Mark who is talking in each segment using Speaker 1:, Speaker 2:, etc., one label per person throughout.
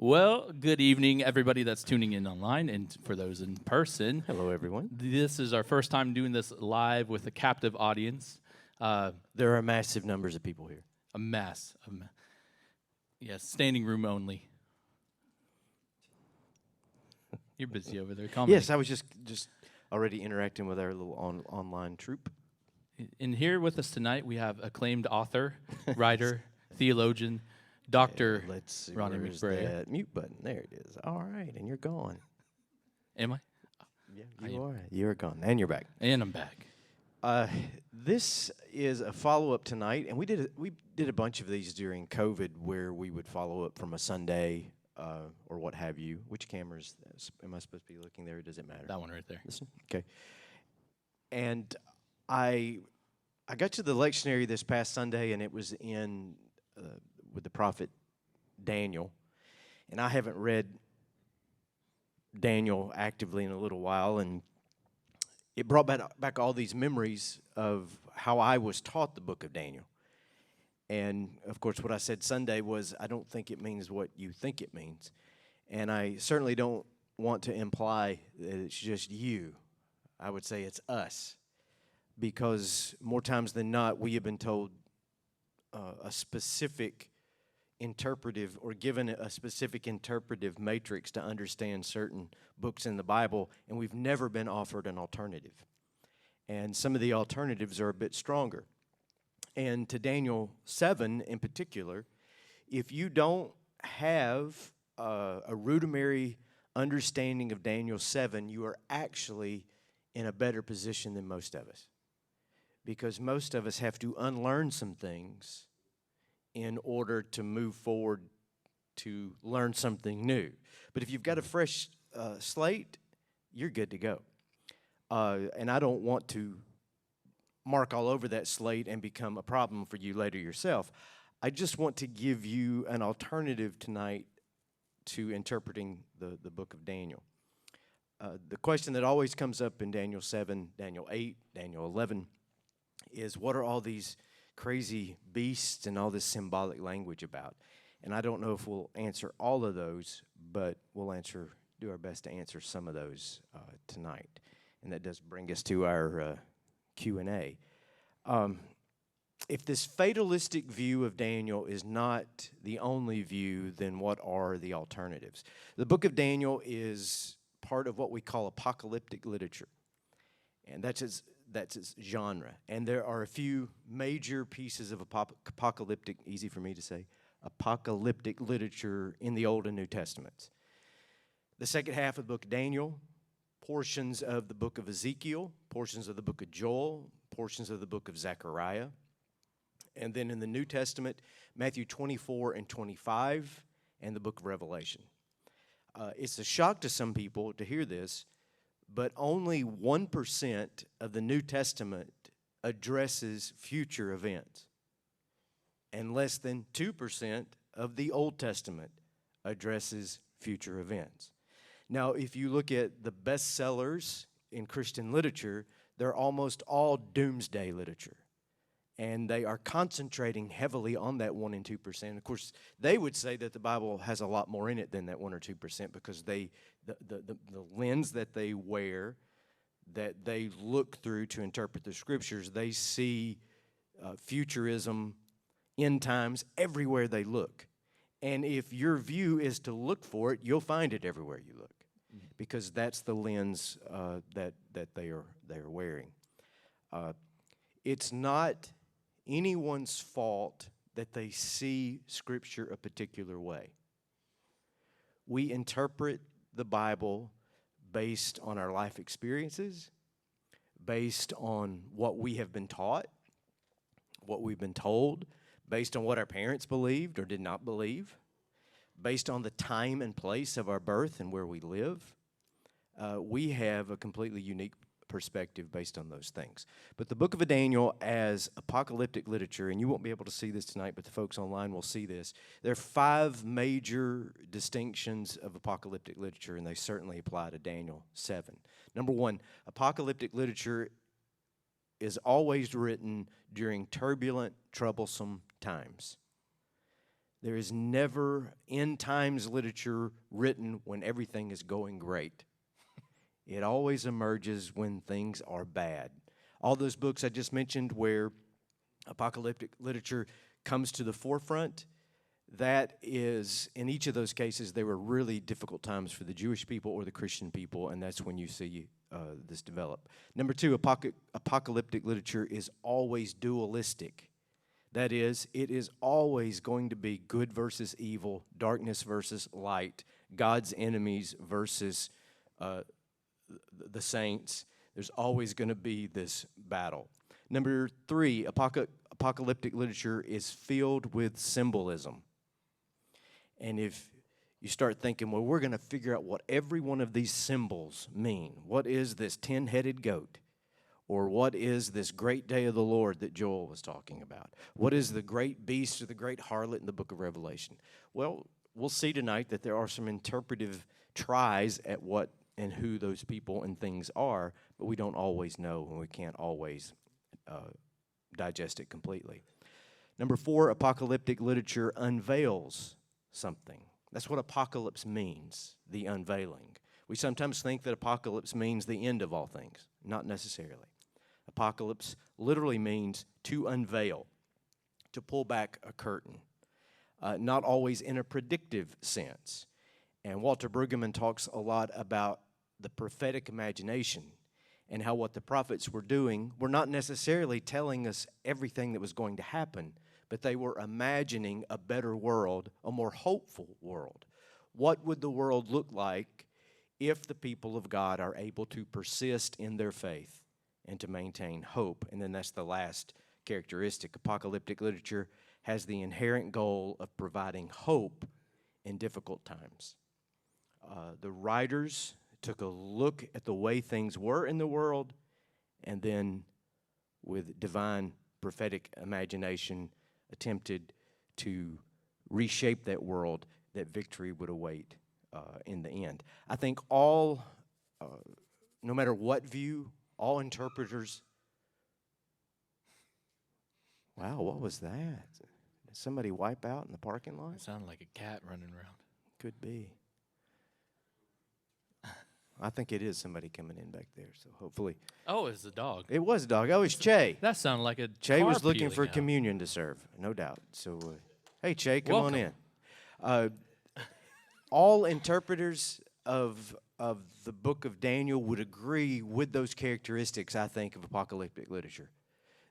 Speaker 1: Well, good evening, everybody that's tuning in online, and for those in person.
Speaker 2: Hello, everyone.
Speaker 1: This is our first time doing this live with a captive audience.
Speaker 2: There are massive numbers of people here.
Speaker 1: A mess. Yes, standing room only. You're busy over there. Call
Speaker 2: Yes,
Speaker 1: me.
Speaker 2: I was just already interacting with our little online troop.
Speaker 1: And here with us tonight, we have acclaimed author, writer, theologian, Dr.
Speaker 2: Let's see,
Speaker 1: Ronnie
Speaker 2: where's
Speaker 1: McBrayer.
Speaker 2: that mute button? There it is. All right, and you're gone.
Speaker 1: Am I?
Speaker 2: Yeah,
Speaker 1: I
Speaker 2: you are. You're gone, and you're back.
Speaker 1: And I'm back.
Speaker 2: This is a follow-up tonight, and we did a bunch of these during COVID where we would follow up from a Sunday or what have you. Which cameras am I supposed to be looking there? Does it matter?
Speaker 1: That one right there.
Speaker 2: This one? Okay. And I got to the lectionary this past Sunday, and it was in with the prophet Daniel. And I haven't read Daniel actively in a little while, and it brought back all these memories of how I was taught the book of Daniel. And, of course, what I said Sunday was, I don't think it means what you think it means. And I certainly don't want to imply that it's just you. I would say it's us. Because more times than not, we have been told a specific interpretive or given a specific interpretive matrix to understand certain books in the Bible, and we've never been offered an alternative. And some of the alternatives are a bit stronger. And to Daniel 7 in particular, if you don't have a rudimentary understanding of Daniel 7, you are actually in a better position than most of us. Because most of us have to unlearn some things in order to move forward to learn something new. But if you've got a fresh slate, you're good to go. And I don't want to mark all over that slate and become a problem for you later yourself. I just want to give you an alternative tonight to interpreting the book of Daniel. The question that always comes up in Daniel 7, Daniel 8, Daniel 11 is, what are all these crazy beasts and all this symbolic language about? And I don't know if we'll answer all of those, but we'll do our best to answer some of those tonight. And that does bring us to our Q&A. If this fatalistic view of Daniel is not the only view, then what are the alternatives? The book of Daniel is part of what we call apocalyptic literature. And that's its genre. And there are a few major pieces of apocalyptic, easy for me to say, apocalyptic literature in the Old and New Testaments. The second half of the book of Daniel, portions of the book of Ezekiel, portions of the book of Joel, portions of the book of Zechariah. And then in the New Testament, Matthew 24 and 25, and the book of Revelation. It's a shock to some people to hear this, but only 1% of the New Testament addresses future events. And less than 2% of the Old Testament addresses future events. Now, if you look at the bestsellers in Christian literature, they're almost all doomsday literature. And they are concentrating heavily on that 1 and 2%. Of course, they would say that the Bible has a lot more in it than that 1 or 2% because the lens that they wear, that they look through to interpret the Scriptures, they see futurism, end times, everywhere they look. And if your view is to look for it, you'll find it everywhere you look because that's the lens that they are wearing. It's not anyone's fault that they see Scripture a particular way. We interpret the Bible based on our life experiences, based on what we have been taught, what we've been told, based on what our parents believed or did not believe, based on the time and place of our birth and where we live. We have a completely unique perspective based on those things. But the book of Daniel as apocalyptic literature, and you won't be able to see this tonight, but the folks online will see this. There are 5 major distinctions of apocalyptic literature, and they certainly apply to Daniel 7. Number 1, apocalyptic literature is always written during turbulent, troublesome times. There is never end times literature written when everything is going great. It always emerges when things are bad. All those books I just mentioned where apocalyptic literature comes to the forefront, that is, in each of those cases, they were really difficult times for the Jewish people or the Christian people, and that's when you see this develop. Number two, apocalyptic literature is always dualistic. That is, it is always going to be good versus evil, darkness versus light, God's enemies versus the saints. There's always going to be this battle. Number three, apocalyptic literature is filled with symbolism. And if you start thinking, well, we're going to figure out what every one of these symbols mean. What is this 10-headed goat? Or what is this great day of the Lord that Joel was talking about? What is the great beast or the great harlot in the book of Revelation? Well, we'll see tonight that there are some interpretive tries at what and who those people and things are, but we don't always know and we can't always digest it completely. Number four, apocalyptic literature unveils something. That's what apocalypse means, the unveiling. We sometimes think that apocalypse means the end of all things. Not necessarily. Apocalypse literally means to unveil, to pull back a curtain, not always in a predictive sense. And Walter Brueggemann talks a lot about the prophetic imagination and how what the prophets were doing were not necessarily telling us everything that was going to happen, but they were imagining a better world, a more hopeful world. What would the world look like if the people of God are able to persist in their faith and to maintain hope? And then that's the last characteristic. Apocalyptic literature has the inherent goal of providing hope in difficult times. The writers took a look at the way things were in the world, and then with divine prophetic imagination attempted to reshape that world that victory would await in the end. I think no matter what view, all interpreters. Wow, what was that? Did somebody wipe out in the parking lot?
Speaker 1: It sounded like a cat running around.
Speaker 2: Could be. I think it is somebody coming in back there, so hopefully.
Speaker 1: Oh, it's a dog.
Speaker 2: It was a dog. Oh, it's Che.
Speaker 1: That sounded like a
Speaker 2: Che
Speaker 1: car
Speaker 2: was looking
Speaker 1: peeling
Speaker 2: for
Speaker 1: out.
Speaker 2: communion to serve, no doubt. So, hey, Che, come
Speaker 1: Welcome.
Speaker 2: on in. All interpreters of the book of Daniel would agree with those characteristics, I think, of apocalyptic literature.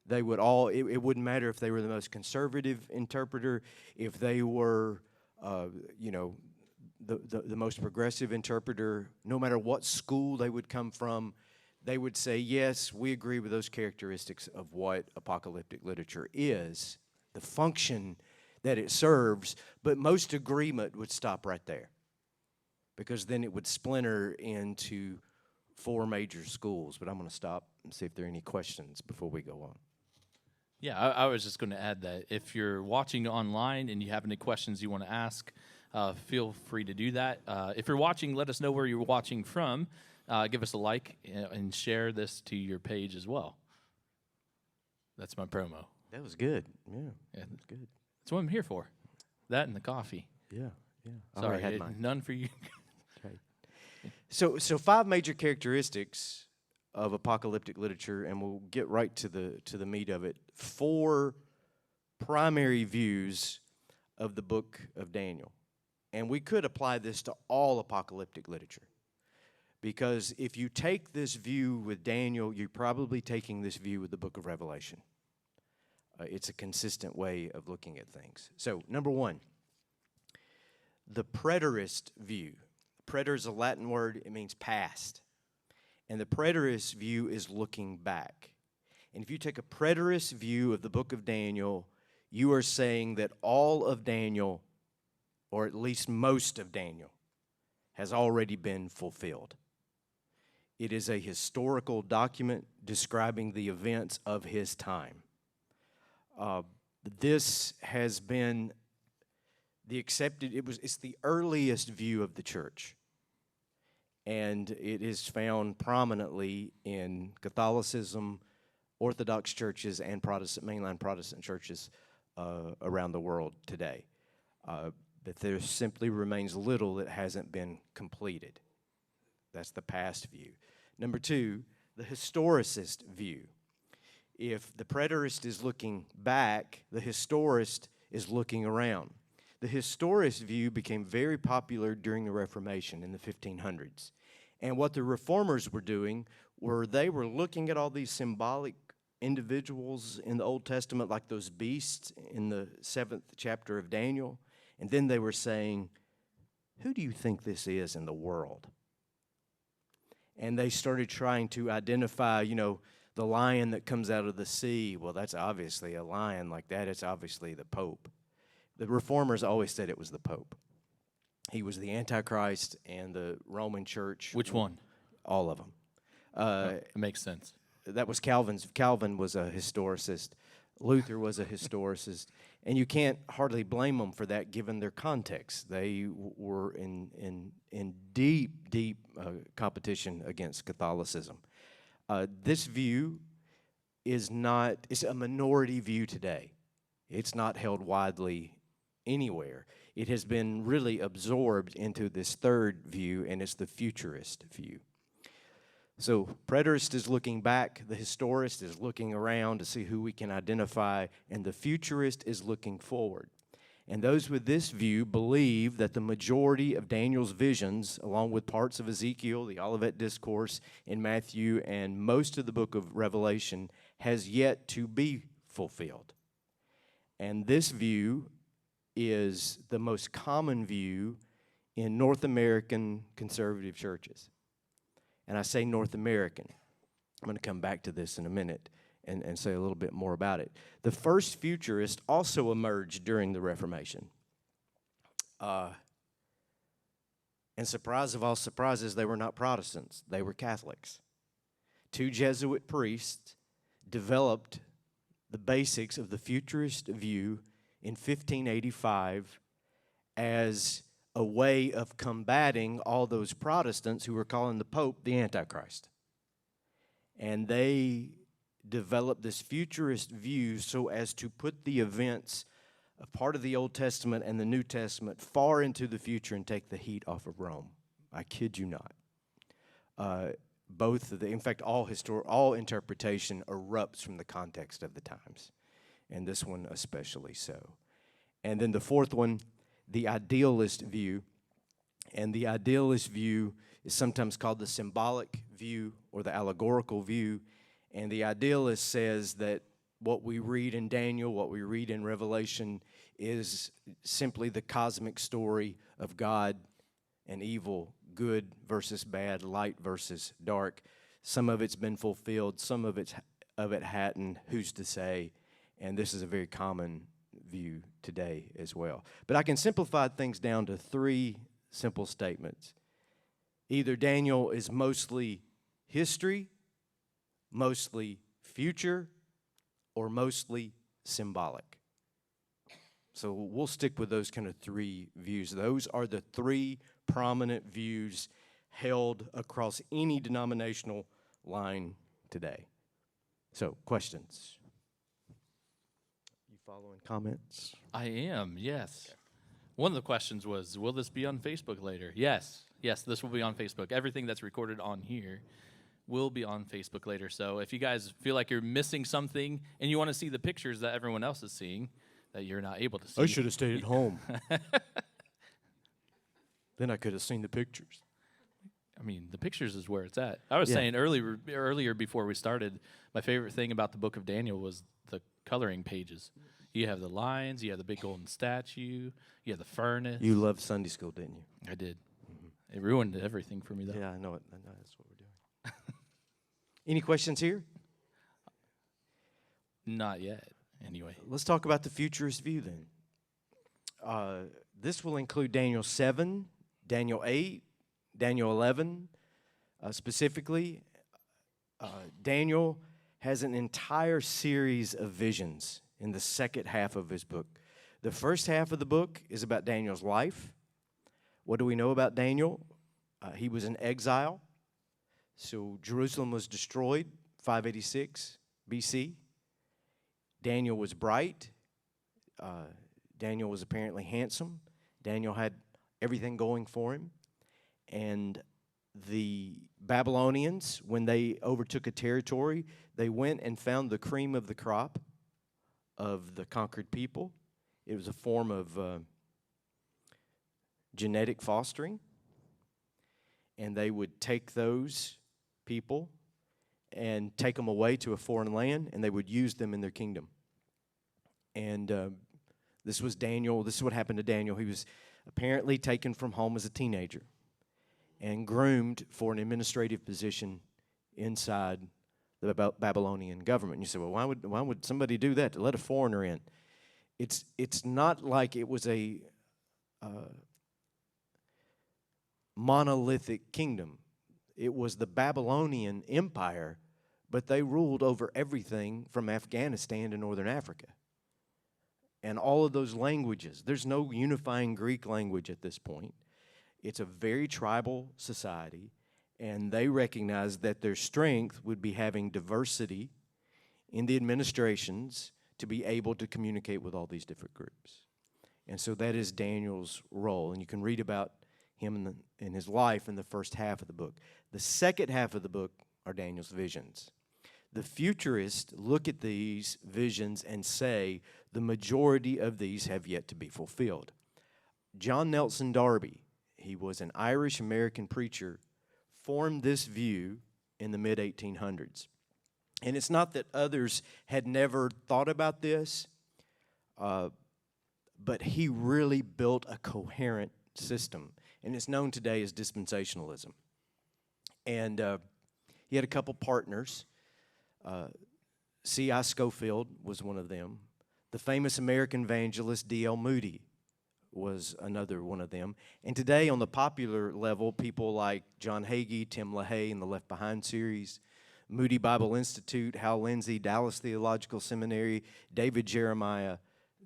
Speaker 2: They would all, it wouldn't matter if they were the most conservative interpreter, if they were, the most progressive interpreter, no matter what school they would come from, they would say, yes, we agree with those characteristics of what apocalyptic literature is, the function that it serves, but most agreement would stop right there, because then it would splinter into 4 major schools. But I'm going to stop and see if there are any questions before we go on.
Speaker 1: Yeah, I was just going to add that if you're watching online and you have any questions you want to ask, feel free to do that. If you're watching, let us know where you're watching from. Give us a like and share this to your page as well. That's my promo.
Speaker 2: That was good. Yeah,
Speaker 1: Yeah.
Speaker 2: that's good.
Speaker 1: That's what I'm here for. That and the coffee.
Speaker 2: Yeah. I
Speaker 1: Sorry,
Speaker 2: already had mine.
Speaker 1: none for you.
Speaker 2: Okay. So 5 major characteristics of apocalyptic literature, and we'll get right to the meat of it. 4 primary views of the book of Daniel. And we could apply this to all apocalyptic literature. Because if you take this view with Daniel, you're probably taking this view with the book of Revelation. It's a consistent way of looking at things. So, number 1, the preterist view. Preter is a Latin word. It means past. And the preterist view is looking back. And if you take a preterist view of the book of Daniel, you are saying that all of Daniel, or at least most of Daniel, has already been fulfilled. It is a historical document describing the events of his time. This has been it's the earliest view of the church. And it is found prominently in Catholicism, Orthodox churches, and mainline Protestant churches around the world today. But there simply remains little that hasn't been completed. That's the past view. Number two, the historicist view. If the preterist is looking back, the historist is looking around. The historist view became very popular during the Reformation in the 1500s. And what the reformers were doing were they were looking at all these symbolic individuals in the Old Testament, like those beasts in the 7th chapter of Daniel, and then they were saying, who do you think this is in the world? And they started trying to identify, the lion that comes out of the sea. Well, that's obviously a lion like that. It's obviously the Pope. The reformers always said it was the Pope. He was the Antichrist, and the Roman Church.
Speaker 1: Which one?
Speaker 2: All of them.
Speaker 1: It makes sense.
Speaker 2: That was Calvin's. Calvin was a historicist. Luther was a historicist. And you can't hardly blame them for that given their context. They were in deep competition against Catholicism. This view is it's a minority view today. It's not held widely anywhere. It has been really absorbed into this third view, and it's the futurist view. So preterist is looking back, the historist is looking around to see who we can identify, and the futurist is looking forward. And those with this view believe that the majority of Daniel's visions, along with parts of Ezekiel, the Olivet Discourse in Matthew, and most of the book of Revelation, has yet to be fulfilled. And this view is the most common view in North American conservative churches. And I say North American. I'm going to come back to this in a minute and say a little bit more about it. The first futurist also emerged during the Reformation. And surprise of all surprises, they were not Protestants. They were Catholics. Two Jesuit priests developed the basics of the futurist view in 1585 as a way of combating all those Protestants who were calling the Pope the Antichrist. And they developed this futurist view so as to put the events of part of the Old Testament and the New Testament far into the future and take the heat off of Rome. I kid you not. In fact, all interpretation erupts from the context of the times, and this one especially so. And then the fourth one, the idealist view. And the idealist view is sometimes called the symbolic view or the allegorical view. And the idealist says that what we read in Daniel, what we read in Revelation, is simply the cosmic story of God and evil, good versus bad, light versus dark. Some of it's been fulfilled, some of it hadn't, who's to say? And this is a very common view today as well. But I can simplify things down to three simple statements. Either Daniel is mostly history, mostly future, or mostly symbolic. So we'll stick with those kind of three views. Those are the three prominent views held across any denominational line today. So, questions? You following comments?
Speaker 1: I am, yes. One of the questions was, will this be on Facebook later? Yes, this will be on Facebook. Everything that's recorded on here will be on Facebook later. So if you guys feel like you're missing something and you want to see the pictures that everyone else is seeing that you're not able to see.
Speaker 2: I should have stayed at home. Then I could have seen the pictures.
Speaker 1: I mean, the pictures is where it's at. I was saying earlier before we started, my favorite thing about the book of Daniel was the coloring pages. You have the lions, you have the big golden statue, you have the furnace.
Speaker 2: You loved Sunday school, didn't you?
Speaker 1: I did. Mm-hmm. It ruined everything for me, though.
Speaker 2: Yeah, I know it. I know that's what we're doing. Any questions here?
Speaker 1: Not yet, anyway.
Speaker 2: Let's talk about the futurist view then. This will include Daniel 7, Daniel 8, Daniel 11. Specifically, Daniel has an entire series of visions in the second half of his book. The first half of the book is about Daniel's life. What do we know about Daniel? He was in exile. So Jerusalem was destroyed, 586 BC. Daniel was bright. Daniel was apparently handsome. Daniel had everything going for him. And the Babylonians, when they overtook a territory, they went and found the cream of the crop of the conquered people. It was a form of genetic fostering. And they would take those people and take them away to a foreign land, and they would use them in their kingdom. And this was Daniel. This is what happened to Daniel. He was apparently taken from home as a teenager and groomed for an administrative position inside the Babylonian government. And you say, well, why would somebody do that, to let a foreigner in? It's not like it was a monolithic kingdom. It was the Babylonian Empire, but they ruled over everything from Afghanistan to northern Africa. And all of those languages, there's no unifying Greek language at this point. It's a very tribal society, and they recognized that their strength would be having diversity in the administrations to be able to communicate with all these different groups. And so that is Daniel's role, and you can read about him in his life in the first half of the book. The second half of the book are Daniel's visions. The futurists look at these visions and say the majority of these have yet to be fulfilled. John Nelson Darby, he was an Irish-American preacher, formed this view in the mid-1800s. And it's not that others had never thought about this, but he really built a coherent system. And it's known today as dispensationalism. And he had a couple partners. C.I. Scofield was one of them. The famous American evangelist D.L. Moody was another one of them. And today, on the popular level, people like John Hagee, Tim LaHaye in the Left Behind series, Moody Bible Institute, Hal Lindsey, Dallas Theological Seminary, David Jeremiah,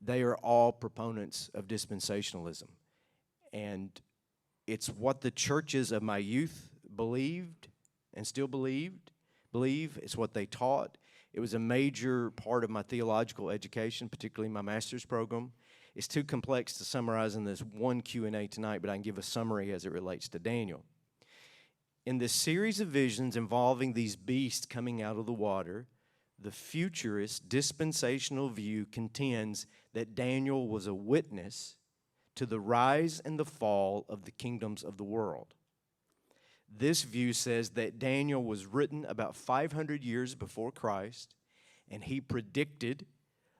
Speaker 2: they are all proponents of dispensationalism. And it's what the churches of my youth believed and still believe. It's what they taught. It was a major part of my theological education, particularly my master's program. It's too complex to summarize in this one Q&A tonight, but I can give a summary as it relates to Daniel. In this series of visions involving these beasts coming out of the water, the futurist dispensational view contends that Daniel was a witness to the rise and the fall of the kingdoms of the world. This view says that Daniel was written about 500 years before Christ, and he predicted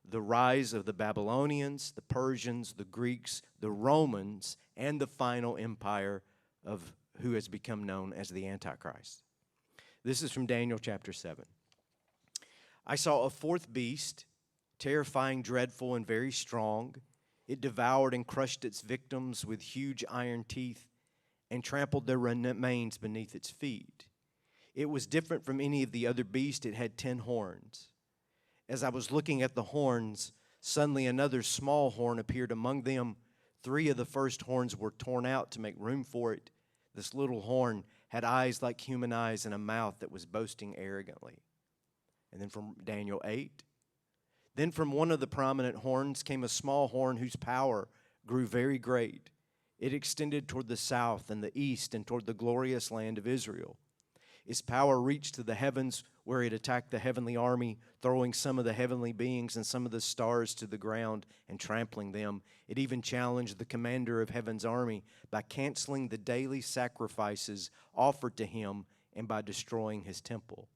Speaker 2: the rise of the Babylonians, the Persians, the Greeks, the Romans, and the final empire of who has become known as the Antichrist. This is from Daniel chapter 7. I saw a fourth beast, terrifying, dreadful, and very strong. It devoured and crushed its victims with huge iron teeth and trampled their remains beneath its feet. It was different from any of the other beasts. It had 10 horns. As I was looking at the horns, suddenly another small horn appeared among them. 3 of the first horns were torn out to make room for it. This little horn had eyes like human eyes and a mouth that was boasting arrogantly. And then from Daniel 8, then from one of the prominent horns came a small horn whose power grew very great. It extended toward the south and the east and toward the glorious land of Israel. Its power reached to the heavens, where it attacked the heavenly army, throwing some of the heavenly beings and some of the stars to the ground and trampling them. It even challenged the commander of heaven's army by canceling the daily sacrifices offered to him and by destroying his temple.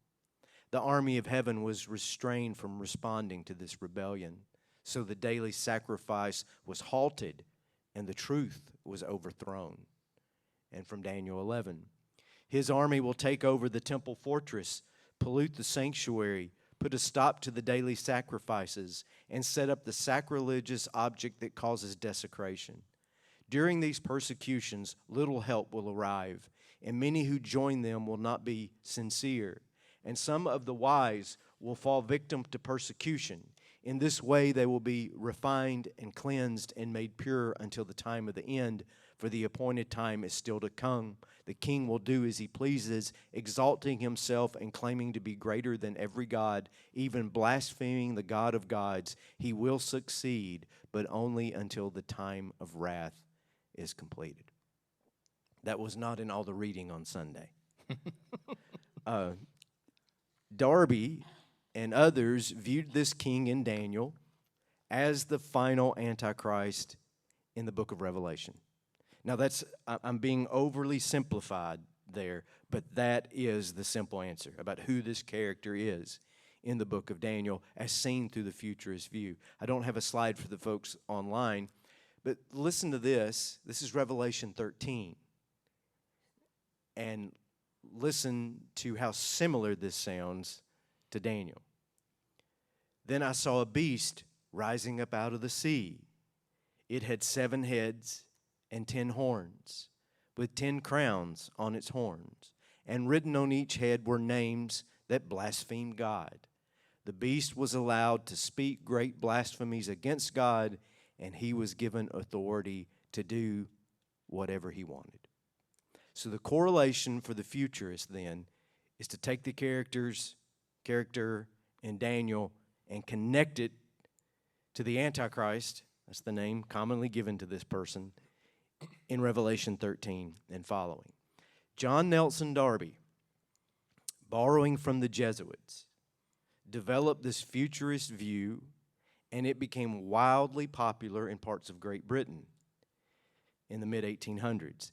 Speaker 2: The army of heaven was restrained from responding to this rebellion, so the daily sacrifice was halted and the truth was overthrown. And from Daniel 11, his army will take over the temple fortress, pollute the sanctuary, put a stop to the daily sacrifices, and set up the sacrilegious object that causes desecration. During these persecutions, little help will arrive, and many who join them will not be sincere. And some of the wise will fall victim to persecution. In this way they will be refined and cleansed and made pure until the time of the end. for the appointed time is still to come. The king will do as he pleases, exalting himself and claiming to be greater than every god, even blaspheming the God of gods. He will succeed, but only until the time of wrath is completed. That was not in all the reading on Sunday. Darby and others viewed this king in Daniel as the final Antichrist in the book of Revelation. Now, I'm being overly simplified there, but that is the simple answer about who this character is in the book of Daniel as seen through the futurist view. I don't have a slide for the folks online, but listen to this. This is Revelation 13. And listen to how similar this sounds to Daniel. Then I saw a beast rising up out of the sea. It had 7 heads and 10 horns, with 10 crowns on its horns, and written on each head were names that blasphemed God. The beast was allowed to speak great blasphemies against God, and he was given authority to do whatever he wanted. So the correlation for the futurist then is to take the character in Daniel and connect it to the Antichrist. That's the name commonly given to this person in Revelation 13 and following. John Nelson Darby, borrowing from the Jesuits, developed this futurist view, and it became wildly popular in parts of Great Britain in the mid-1800s.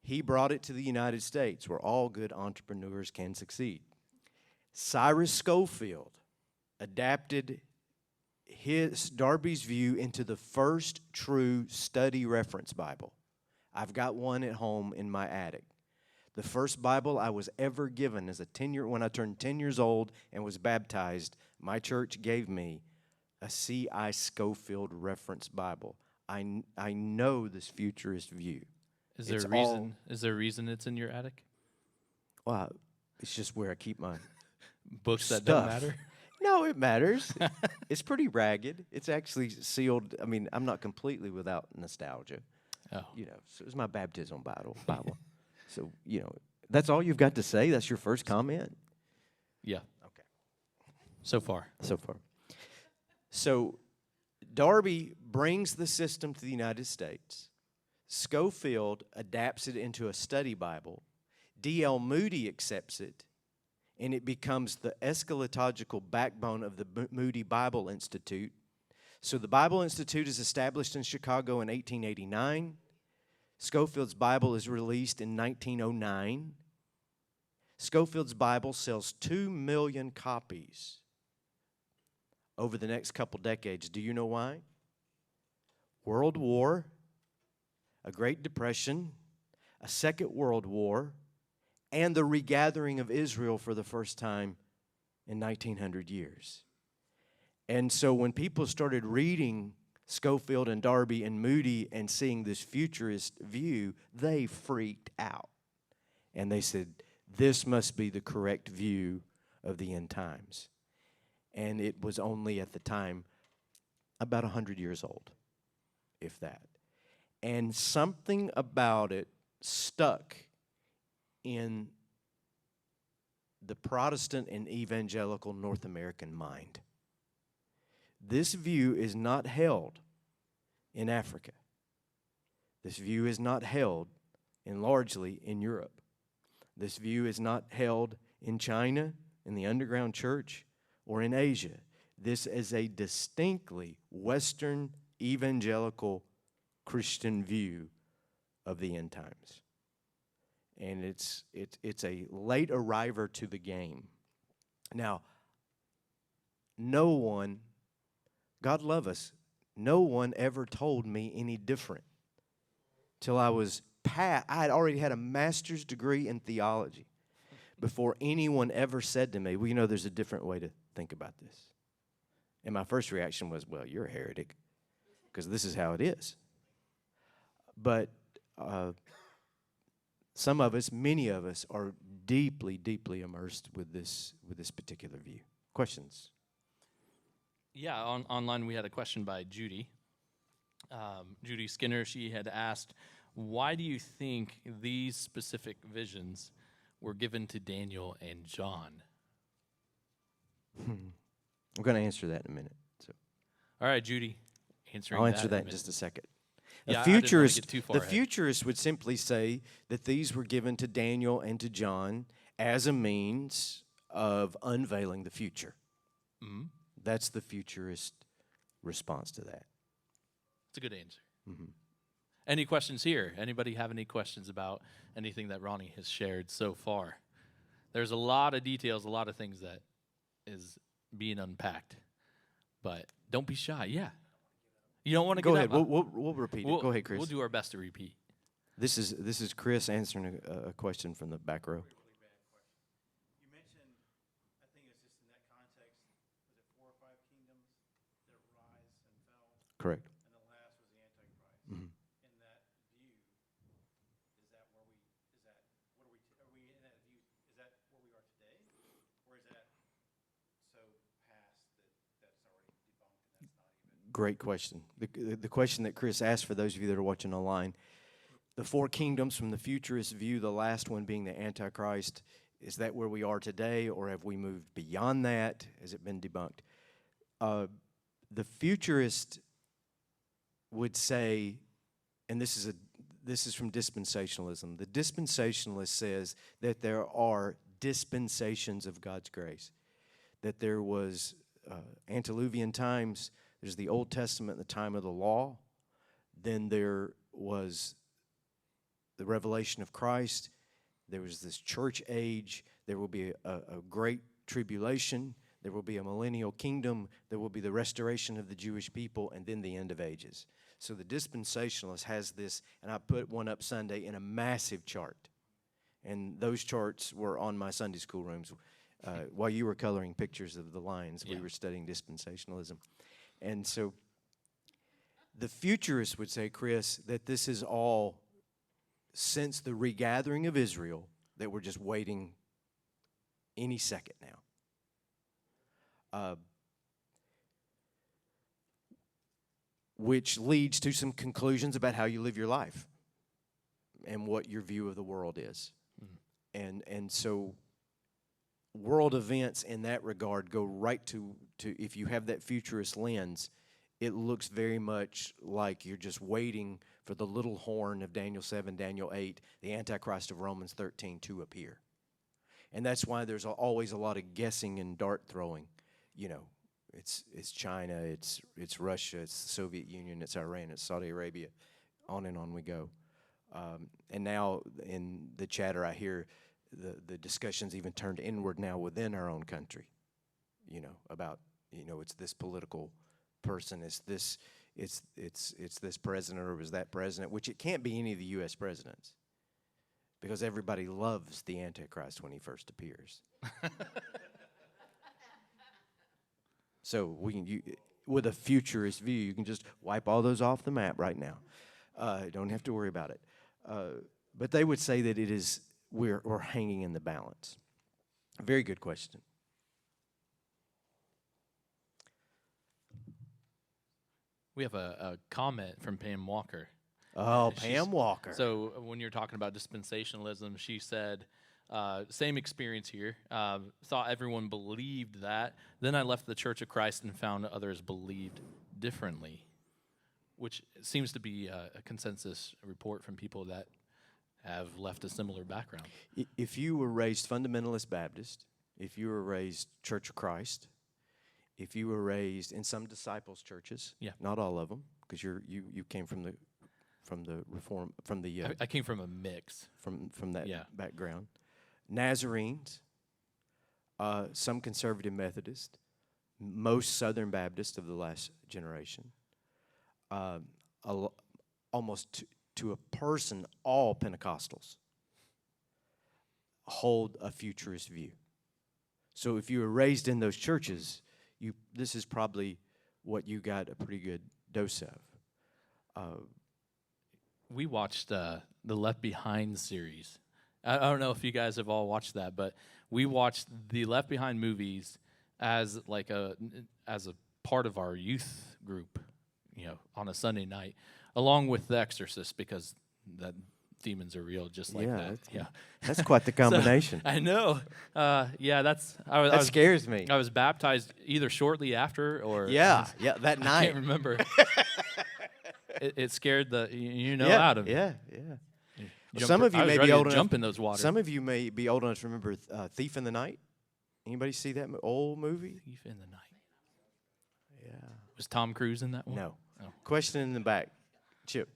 Speaker 2: He brought it to the United States, where all good entrepreneurs can succeed. Cyrus Scofield adapted Darby's view into the first true study reference Bible. I've got one at home in my attic. The first Bible I was ever given as when I turned 10 years old and was baptized, my church gave me a C.I. Scofield reference Bible. I know this futurist view.
Speaker 1: Is there a reason? Is there a reason it's in your attic?
Speaker 2: Well, it's just where I keep my
Speaker 1: books
Speaker 2: stuff.
Speaker 1: That don't matter.
Speaker 2: No, it matters. It's pretty ragged. It's actually sealed. I mean, I'm not completely without nostalgia.
Speaker 1: Oh.
Speaker 2: So it was my baptism Bible. So, that's all you've got to say? That's your first comment?
Speaker 1: Yeah.
Speaker 2: Okay.
Speaker 1: So far.
Speaker 2: So Darby brings the system to the United States. Scofield adapts it into a study Bible. D.L. Moody accepts it, and it becomes the eschatological backbone of the Moody Bible Institute. So the Bible Institute is established in Chicago in 1889. Scofield's Bible is released in 1909. Scofield's Bible sells 2 million copies over the next couple decades. Do you know why? World War, a Great Depression, a Second World War, and the regathering of Israel for the first time in 1900 years. And so when people started reading Scofield and Darby and Moody and seeing this futurist view, they freaked out. And they said, this must be the correct view of the end times. And it was only at the time about 100 years old, if that. And something about it stuck in the Protestant and evangelical North American mind. This view is not held in Africa. This view is not held largely in Europe. This view is not held in China, in the underground church, or in Asia. This is a distinctly Western evangelical Christian view of the end times. And it's a late arriver to the game. Now, no one, God love us, no one ever told me any different till I had already had a master's degree in theology before anyone ever said to me, well, there's a different way to think about this. And my first reaction was, well, you're a heretic, because this is how it is. But some of us, many of us, are deeply, deeply immersed with this particular view. Questions?
Speaker 1: Yeah, online we had a question by Judy. Judy Skinner, she had asked, Why do you think these specific visions were given to Daniel and John?
Speaker 2: We're going to answer that in a minute. So
Speaker 1: All right, Judy, answering
Speaker 2: I'll answer
Speaker 1: that
Speaker 2: that
Speaker 1: in
Speaker 2: in
Speaker 1: a
Speaker 2: just
Speaker 1: minute.
Speaker 2: a second.
Speaker 1: Yeah,
Speaker 2: A
Speaker 1: I didn't wanna
Speaker 2: futurist,
Speaker 1: get too far
Speaker 2: the
Speaker 1: ahead.
Speaker 2: futurist would simply say that these were given to Daniel and to John as a means of unveiling the future.
Speaker 1: Mm-hmm.
Speaker 2: That's the futurist response to that.
Speaker 1: It's a good answer.
Speaker 2: Mm-hmm.
Speaker 1: Any questions here? Anybody have any questions about anything that Ronnie has shared so far? There's a lot of details, a lot of things that is being unpacked, but don't be shy. Yeah, you don't want to
Speaker 2: Go
Speaker 1: get
Speaker 2: ahead.
Speaker 1: up.
Speaker 2: We'll repeat it. Go ahead, Chris.
Speaker 1: We'll do our best to repeat.
Speaker 2: This is Chris answering a question from the back row.
Speaker 3: You mentioned, I think it's just in that context, was it 4 or 5 kingdoms that rise and fell,
Speaker 2: Correct.
Speaker 3: and the last was the Antichrist?
Speaker 2: Mhm.
Speaker 3: In that view, is that where we, is that, what are we, are we in that view, is that where we are today? Or is that so past that that's already debunked and that's not even?
Speaker 2: Great question. The question that Chris asked for those of you that are watching online, the 4 kingdoms from the futurist view, the last one being the Antichrist, is that where we are today, or have we moved beyond that? Has it been debunked? The futurist would say, and this is from dispensationalism. The dispensationalist says that there are dispensations of God's grace, that there was antediluvian times. There's the Old Testament, the time of the law. Then there was the revelation of Christ. There was this church age. There will be a great tribulation. There will be a millennial kingdom. There will be the restoration of the Jewish people, and then the end of ages. So the dispensationalist has this, and I put one up Sunday in a massive chart. And those charts were on my Sunday school rooms. While you were coloring pictures of the lines, we
Speaker 1: Yeah.
Speaker 2: were studying dispensationalism. And so the futurists would say, Chris, that this is all since the regathering of Israel, that we're just waiting any second now. Which leads to some conclusions about how you live your life and what your view of the world is. And so world events in that regard go right to if you have that futurist lens, it looks very much like you're just waiting for the little horn of Daniel 7, Daniel 8, the Antichrist of Romans 13 to appear. And that's why there's always a lot of guessing and dart throwing. You know, it's China, it's Russia, it's the Soviet Union, it's Iran, it's Saudi Arabia, on and on we go. And now in the chatter I hear the discussions even turned inward now within our own country, you know, about, you know, it's this political person, it's this president or was that president, which it can't be any of the U.S. presidents because everybody loves the Antichrist when he first appears. So with a futurist view, you can just wipe all those off the map right now. Don't have to worry about it. But they would say that it is we're hanging in the balance. Very good question.
Speaker 1: We have a comment from Pam Walker.
Speaker 2: Oh,
Speaker 1: She's-
Speaker 2: Pam Walker.
Speaker 1: So when you're talking about dispensationalism, she said, same experience here. Thought everyone believed that. Then I left the Church of Christ and found others believed differently, which seems to be a consensus report from people that have left a similar background.
Speaker 2: If you were raised fundamentalist Baptist, if you were raised Church of Christ, if you were raised in some disciples churches,
Speaker 1: Yeah.
Speaker 2: not all of them, because you came from the reform from the
Speaker 1: I came from a mix.
Speaker 2: from that
Speaker 1: Yeah.
Speaker 2: background, Nazarenes, some conservative Methodist, most Southern Baptist of the last generation, almost to a person, all Pentecostals hold a futurist view. So if you were raised in those churches, this is probably what you got a pretty good dose of.
Speaker 1: We watched the Left Behind series. I don't know if you guys have all watched that, but we watched the Left Behind movies as like as a part of our youth group, you know, on a Sunday night, along with The Exorcist, because that demons are real, just like
Speaker 2: Yeah,
Speaker 1: that.
Speaker 2: that's-
Speaker 1: Yeah,
Speaker 2: That's quite the combination.
Speaker 1: I know. Yeah, that's.
Speaker 2: That scares me.
Speaker 1: I was baptized either shortly after or
Speaker 2: Yeah, that
Speaker 1: I
Speaker 2: night.
Speaker 1: can't remember. It scared the
Speaker 2: yeah,
Speaker 1: out of me.
Speaker 2: yeah.
Speaker 1: Jump-
Speaker 2: Some of you
Speaker 1: I was
Speaker 2: may
Speaker 1: ready
Speaker 2: be
Speaker 1: to
Speaker 2: old enough.
Speaker 1: jump in those waters.
Speaker 2: Some of you may be old enough to remember Thief in the Night. Anybody see that old movie?
Speaker 1: Thief in the night.
Speaker 2: Yeah.
Speaker 1: Was Tom Cruise in that one?
Speaker 2: No.
Speaker 1: Oh.
Speaker 2: Question in the back, Chip.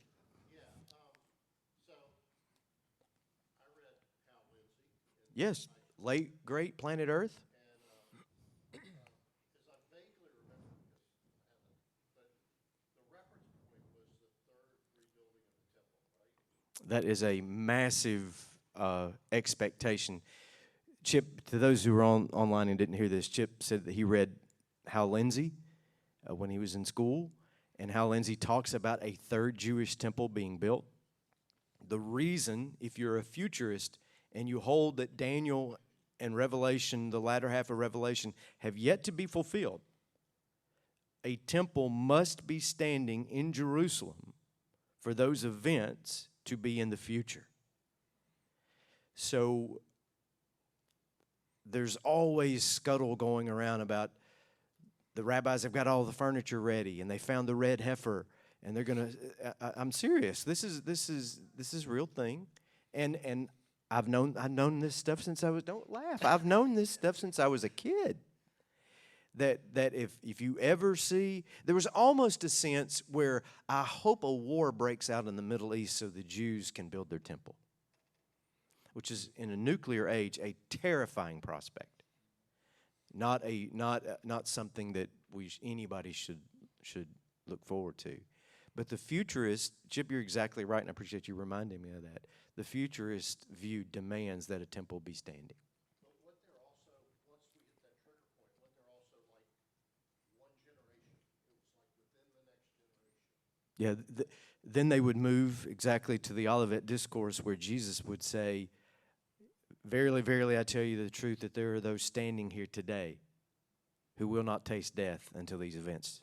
Speaker 2: Yes, late great Planet Earth. That is a massive expectation. Chip, to those who were online and didn't hear this, Chip said that he read Hal Lindsey when he was in school, and Hal Lindsey talks about a third Jewish temple being built. The reason, if you're a futurist and you hold that Daniel and Revelation, the latter half of Revelation, have yet to be fulfilled, a temple must be standing in Jerusalem for those events to be in the future. So there's always scuttle going around about the rabbis have got all the furniture ready and they found the red heifer and they're gonna. I'm serious. This is real thing, and I've known this stuff since I was. Don't laugh. I've known this stuff since I was a kid. That if you ever see, there was almost a sense where I hope a war breaks out in the Middle East so the Jews can build their temple, which is in a nuclear age a terrifying prospect. Not something that anybody should look forward to. But the futurist, Chip, you're exactly right, and I appreciate you reminding me of that. The futurist view demands that a temple be standing. Yeah, then they would move exactly to the Olivet Discourse where Jesus would say, "Verily, verily, I tell you the truth, that there are those standing here today who will not taste death until these events."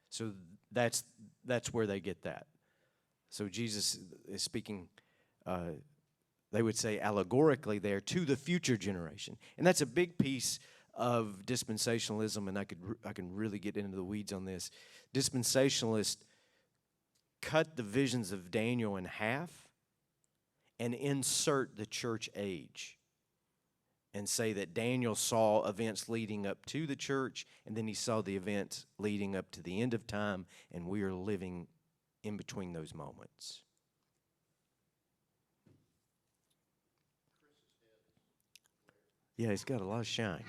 Speaker 2: So that's where they get that. So Jesus is speaking, they would say allegorically there, to the future generation. And that's a big piece of dispensationalism, and I can really get into the weeds on this. Dispensationalists cut the visions of Daniel in half and insert the church age and say that Daniel saw events leading up to the church, and then he saw the events leading up to the end of time, and we are living in between those moments. Yeah, he's got a lot of shine,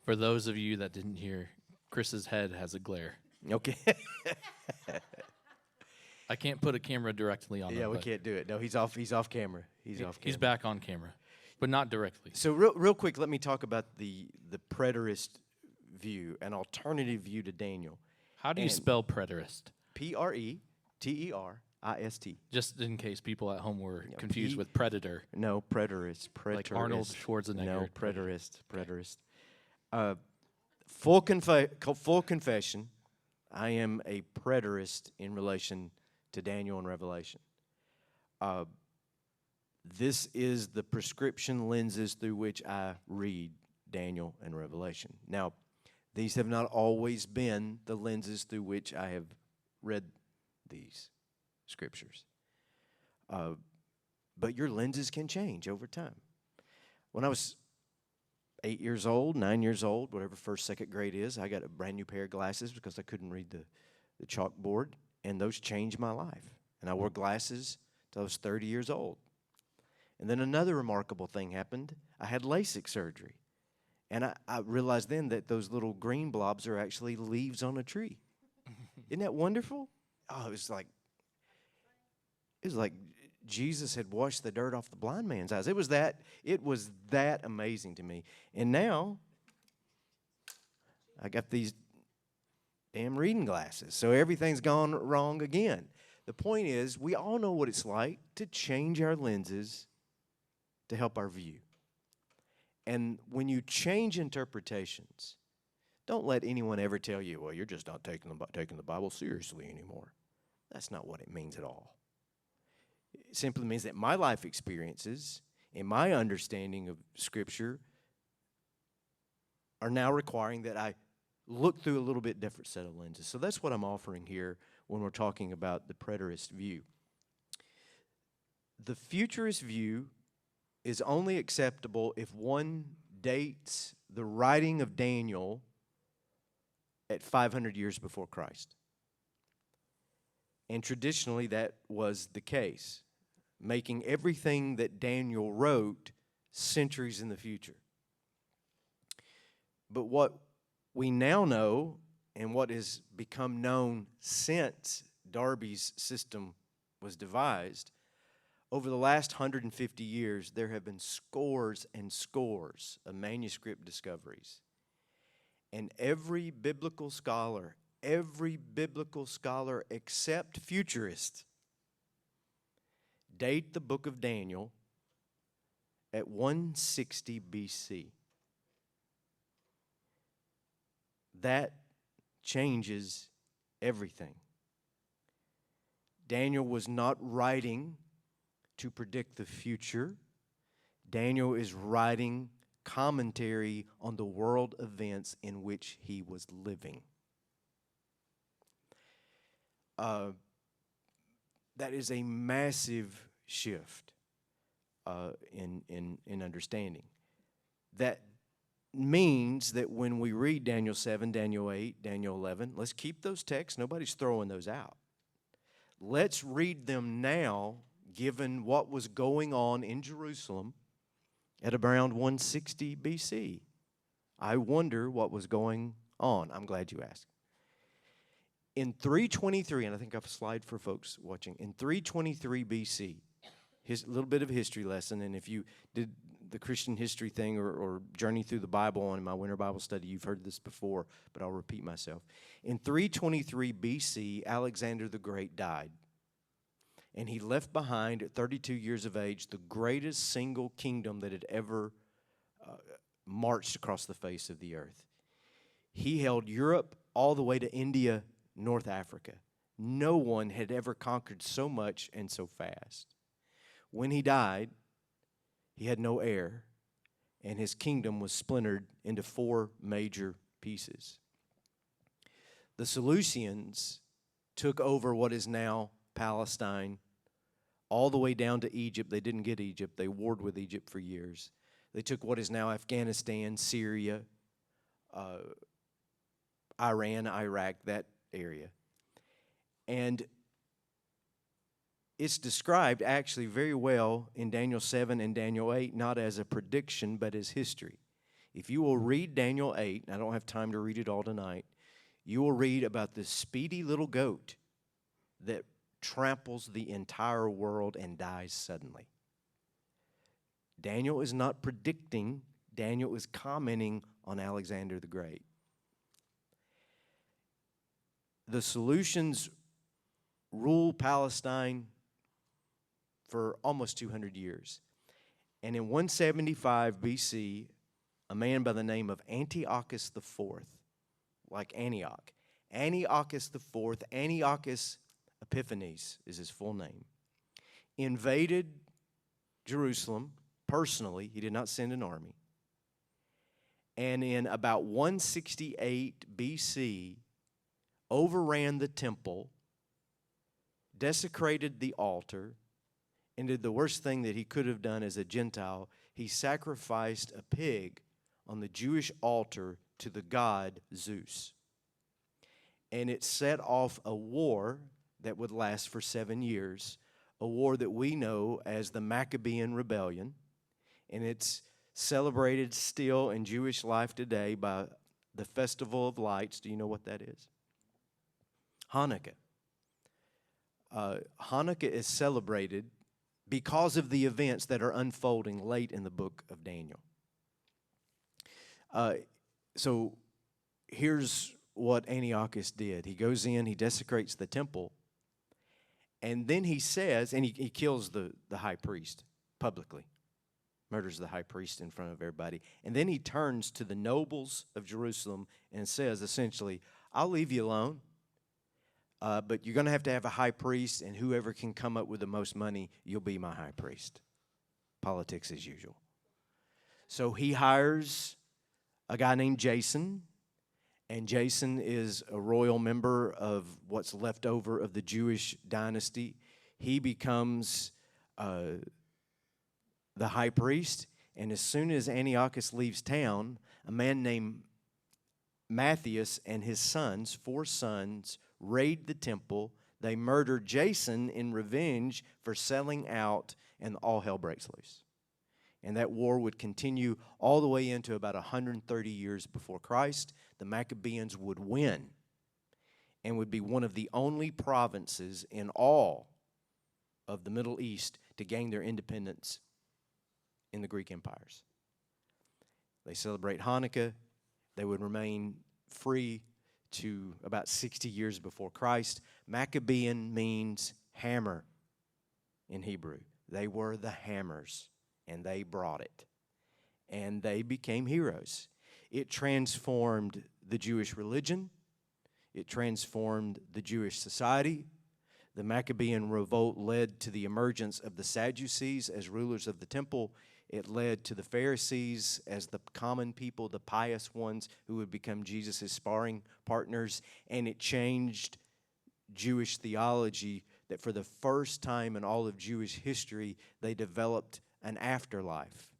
Speaker 1: For those of you that didn't hear, Chris's head has a glare.
Speaker 2: Okay.
Speaker 1: I can't put a camera directly on him.
Speaker 2: Yeah, we
Speaker 1: but
Speaker 2: can't do it. No, he's off camera.
Speaker 1: He's back on camera, but not directly.
Speaker 2: So real quick, let me talk about the preterist view, an alternative view to Daniel.
Speaker 1: How do you
Speaker 2: And-
Speaker 1: spell preterist?
Speaker 2: Preterist.
Speaker 1: Just in case people at home were
Speaker 2: Yeah,
Speaker 1: confused with predator.
Speaker 2: No, preterist.
Speaker 1: Like Arnold Schwarzenegger.
Speaker 2: No, preterist. Full confession, I am a preterist in relation to Daniel and Revelation. This is the prescription lenses through which I read Daniel and Revelation. Now, these have not always been the lenses through which I have read these scriptures. But your lenses can change over time. When I was 8 years old, 9 years old, whatever first, second grade is, I got a brand new pair of glasses because I couldn't read the chalkboard, and those changed my life. And I wore glasses till I was 30 years old. And then another remarkable thing happened. I had LASIK surgery. And I realized then that those little green blobs are actually leaves on a tree. Isn't that wonderful? Oh, it was like Jesus had washed the dirt off the blind man's eyes. It was that amazing to me. And now I got these damn reading glasses. So everything's gone wrong again. The point is, we all know what it's like to change our lenses to help our view. And when you change interpretations, don't let anyone ever tell you, well, you're just not taking the Bible seriously anymore. That's not what it means at all. It simply means that my life experiences and my understanding of Scripture are now requiring that I look through a little bit different set of lenses. So that's what I'm offering here when we're talking about the preterist view. The futurist view is only acceptable if one dates the writing of Daniel at 500 years before Christ. And traditionally that was the case, making everything that Daniel wrote centuries in the future. But what we now know, and what has become known since Darby's system was devised, over the last 150 years, there have been scores and scores of manuscript discoveries. And every biblical scholar except futurists, date the book of Daniel at 160 BC. That changes everything. Daniel was not writing to predict the future. Daniel is writing commentary on the world events in which he was living. That is a massive shift in understanding. That means that when we read Daniel 7, Daniel 8, Daniel 11, let's keep those texts. Nobody's throwing those out. Let's read them now, given what was going on in Jerusalem at around 160 BC. I wonder what was going on. I'm glad you asked. In 323, and I think I have a slide for folks watching, in 323 BC, a little bit of a history lesson, and if you did the Christian history thing or journey through the Bible in my winter Bible study, you've heard this before, but I'll repeat myself. In 323 BC, Alexander the Great died. And he left behind, at 32 years of age, the greatest single kingdom that had ever marched across the face of the earth. He held Europe all the way to India, North Africa. No one had ever conquered so much and so fast. When he died, he had no heir, and his kingdom was splintered into 4 major pieces. The Seleucians took over what is now Palestine, all the way down to Egypt. They didn't get Egypt. They warred with Egypt for years. They took what is now Afghanistan, Syria, Iran, Iraq, that area. And it's described actually very well in Daniel 7 and Daniel 8, not as a prediction, but as history. If you will read Daniel 8, and I don't have time to read it all tonight, you will read about this speedy little goat that tramples the entire world and dies suddenly. Daniel is not predicting, Daniel is commenting on Alexander the Great. The Seleucians ruled Palestine for almost 200 years. And in 175 BC, a man by the name of Antiochus IV, like Antioch, Antiochus IV, Antiochus Epiphanes is his full name, invaded Jerusalem personally. He did not send an army. And in about 168 BC, overran the temple, desecrated the altar, and did the worst thing that he could have done as a Gentile. He sacrificed a pig on the Jewish altar to the god Zeus. And it set off a war that would last for 7 years, a war that we know as the Maccabean Rebellion. And it's celebrated still in Jewish life today by the Festival of Lights. Do you know what that is? Hanukkah. Hanukkah is celebrated because of the events that are unfolding late in the book of Daniel. So here's what Antiochus did. He goes in, he desecrates the temple, and then he says, and he kills the high priest publicly, murders the high priest in front of everybody. And then he turns to the nobles of Jerusalem and says, essentially, I'll leave you alone. but you're going to have a high priest, and whoever can come up with the most money, you'll be my high priest. Politics as usual. So he hires a guy named Jason, and Jason is a royal member of what's left over of the Jewish dynasty. He becomes the high priest, and as soon as Antiochus leaves town, a man named Matthias and his sons, 4 sons, raid the temple. They murder Jason in revenge for selling out, and all hell breaks loose. And that war would continue all the way into about 130 years before Christ. The Maccabees would win and would be one of the only provinces in all of the Middle East to gain their independence in the Greek empires. They celebrate Hanukkah. They would remain free to about 60 years before Christ. Maccabean means hammer in Hebrew. They were the hammers, and they brought it. And they became heroes. It transformed the Jewish religion. It transformed the Jewish society. The Maccabean revolt led to the emergence of the Sadducees as rulers of the temple. It led to the Pharisees as the common people, the pious ones who would become Jesus' sparring partners. And it changed Jewish theology that for the first time in all of Jewish history, they developed an afterlife.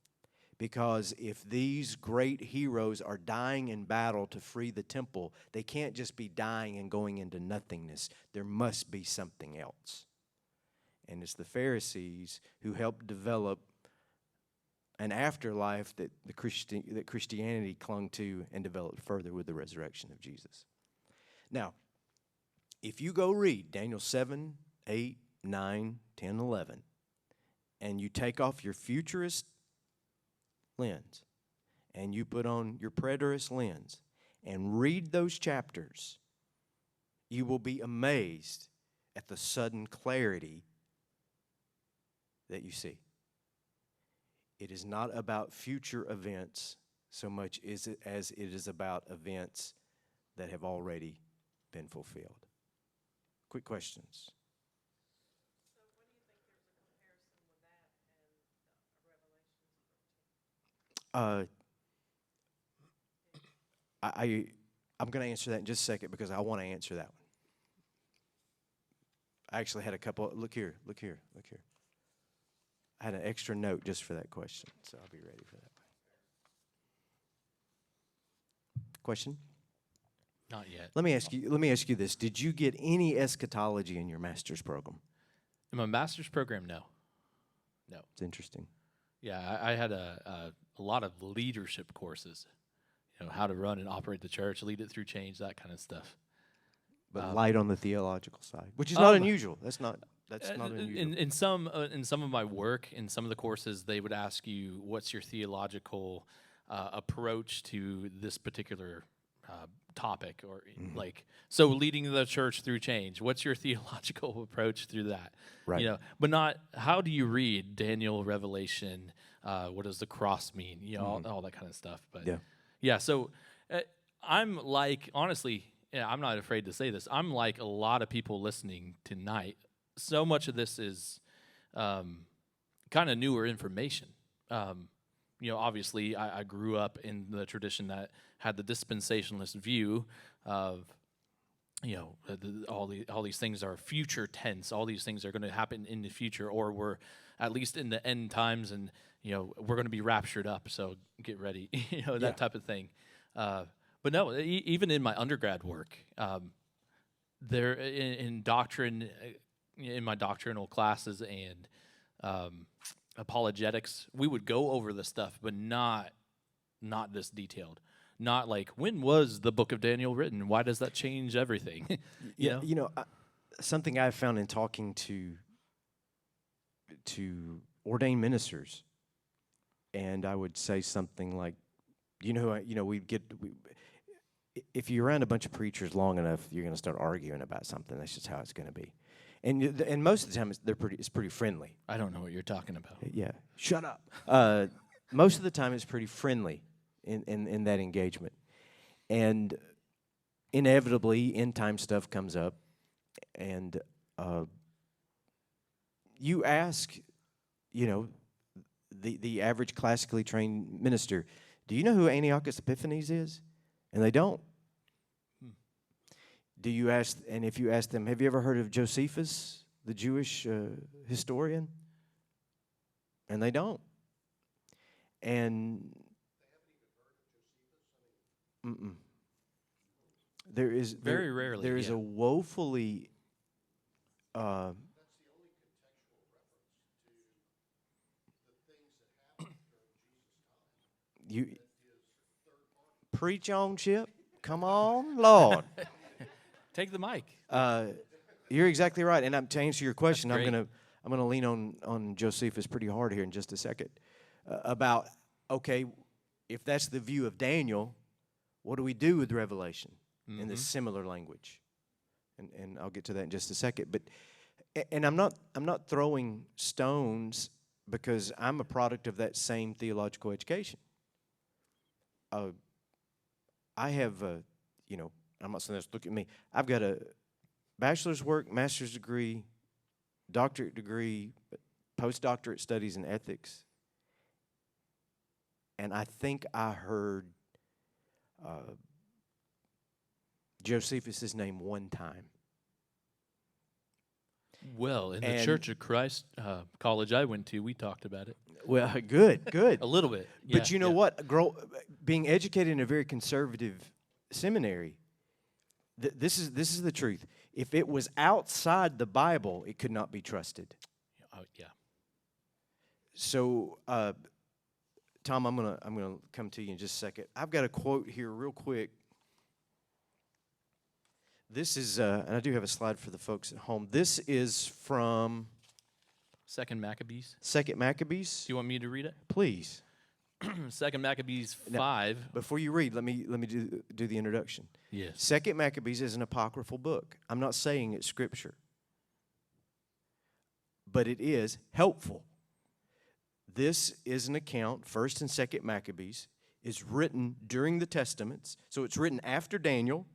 Speaker 2: Because if these great heroes are dying in battle to free the temple, they can't just be dying and going into nothingness. There must be something else. And it's the Pharisees who helped develop an afterlife that that Christianity clung to and developed further with the resurrection of Jesus. Now, if you go read Daniel 7, 8, 9, 10, 11, and you take off your futurist lens and you put on your preterist lens and read those chapters, you will be amazed at the sudden clarity that you see. It is not about future events so much as it is about events that have already been fulfilled. Quick questions.
Speaker 4: So what do you think there's a comparison with that and Revelations 13?
Speaker 2: I'm going to answer that in just a second because I want to answer that one. I actually had a couple. Look here. I had an extra note just for that question, so I'll be ready for that one. Question?
Speaker 1: Not yet.
Speaker 2: Let me ask you this. Did you get any eschatology in your master's program?
Speaker 1: In my master's program, no.
Speaker 2: It's interesting.
Speaker 1: Yeah, I had a lot of leadership courses, how to run and operate the church, lead it through change, that kind of stuff.
Speaker 2: But light on the theological side, which is not unusual. That's not unusual.
Speaker 1: In some of my work, in some of the courses, they would ask you, what's your theological approach to this particular topic, or so leading the church through change. What's your theological approach through that?
Speaker 2: Right.
Speaker 1: But not how do you read Daniel, Revelation? What does the cross mean? All that kind of stuff. But yeah. So I'm like, honestly, I'm not afraid to say this. I'm like a lot of people listening tonight. So much of this is kind of newer information. Obviously, I grew up in the tradition that had the dispensationalist view of, all these things are future tense. All these things are going to happen in the future, or we're at least in the end times, and we're going to be raptured up. So get ready, that type of thing. But no, even in my undergrad work, there in doctrine, in my doctrinal classes and apologetics, we would go over this stuff, but not this detailed. Not like, when was the book of Daniel written? Why does that change everything?
Speaker 2: Something I've found in talking to ordained ministers, and I would say something like, if you're around a bunch of preachers long enough, you're going to start arguing about something. That's just how it's going to be. And most of the time, it's pretty friendly.
Speaker 1: I don't know what you're talking about.
Speaker 2: Yeah, shut up. Most of the time, it's pretty friendly in that engagement. And inevitably, end time stuff comes up. And you ask, you know, the average classically trained minister, do you know who Antiochus Epiphanes is? And they don't. Do you ask, and if you ask them, have you ever heard of Josephus, the Jewish historian? And they don't. And mm-mm. There is
Speaker 1: Very rarely,
Speaker 2: there is
Speaker 1: yeah.
Speaker 2: a woefully you preach on, Chip. Come on, Lord.
Speaker 1: Take the mic.
Speaker 2: You're exactly right. And to answer your question, I'm
Speaker 1: great.
Speaker 2: gonna lean on Josephus pretty hard here in just a second about okay, if that's the view of Daniel, what do we do with Revelation in this similar language? And I'll get to that in just a second. But and I'm not throwing stones because I'm a product of that same theological education. I have you know, I'm not saying this. Look at me. I've got a bachelor's work, master's degree, doctorate degree, postdoctorate studies in ethics. And I think I heard Josephus' name one time.
Speaker 1: Well, in the
Speaker 2: And-
Speaker 1: Church of Christ college I went to, we talked about it
Speaker 2: Well, good.
Speaker 1: a little bit.
Speaker 2: But
Speaker 1: Yeah,
Speaker 2: you know
Speaker 1: yeah.
Speaker 2: what? Being educated in a very conservative seminary, this is the truth. If it was outside the Bible, it could not be trusted.
Speaker 1: Yeah.
Speaker 2: So, Tom, I'm gonna come to you in just a second. I've got a quote here, real quick. This is, and I do have a slide for the folks at home. This is from
Speaker 1: Second Maccabees.
Speaker 2: 2 Maccabees.
Speaker 1: Do you want me to read it?
Speaker 2: Please,
Speaker 1: Second Maccabees
Speaker 2: Now-
Speaker 1: 5.
Speaker 2: before you read, let me do the introduction.
Speaker 1: Yes.
Speaker 2: 2 Maccabees is an apocryphal book. I'm not saying it's scripture, but it is helpful. This is an account, 1st and 2nd Maccabees, is written during the Testaments. So it's written after Daniel,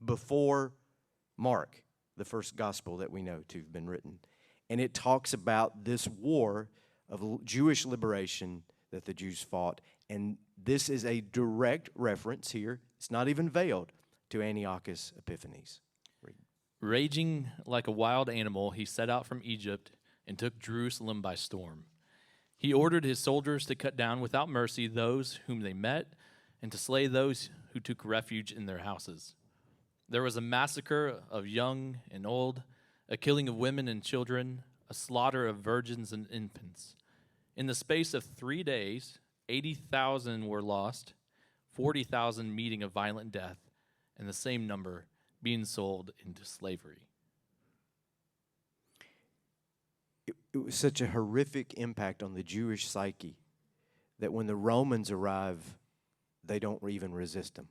Speaker 2: before Mark, the first gospel that we know to have been written. And it talks about this war of Jewish liberation that the Jews fought. And this is a direct reference here. It's not even veiled to Antiochus Epiphanes.
Speaker 1: Raging like a wild animal, he set out from Egypt and took Jerusalem by storm. He ordered his soldiers to cut down without mercy those whom they met and to slay those who took refuge in their houses. There was a massacre of young and old, a killing of women and children, a slaughter of virgins and infants. In the space of 3 days, 80,000 were lost, 40,000 meeting a violent death, and the same number being sold into slavery.
Speaker 2: It was such a horrific impact on the Jewish psyche that when the Romans arrive, they don't even resist them.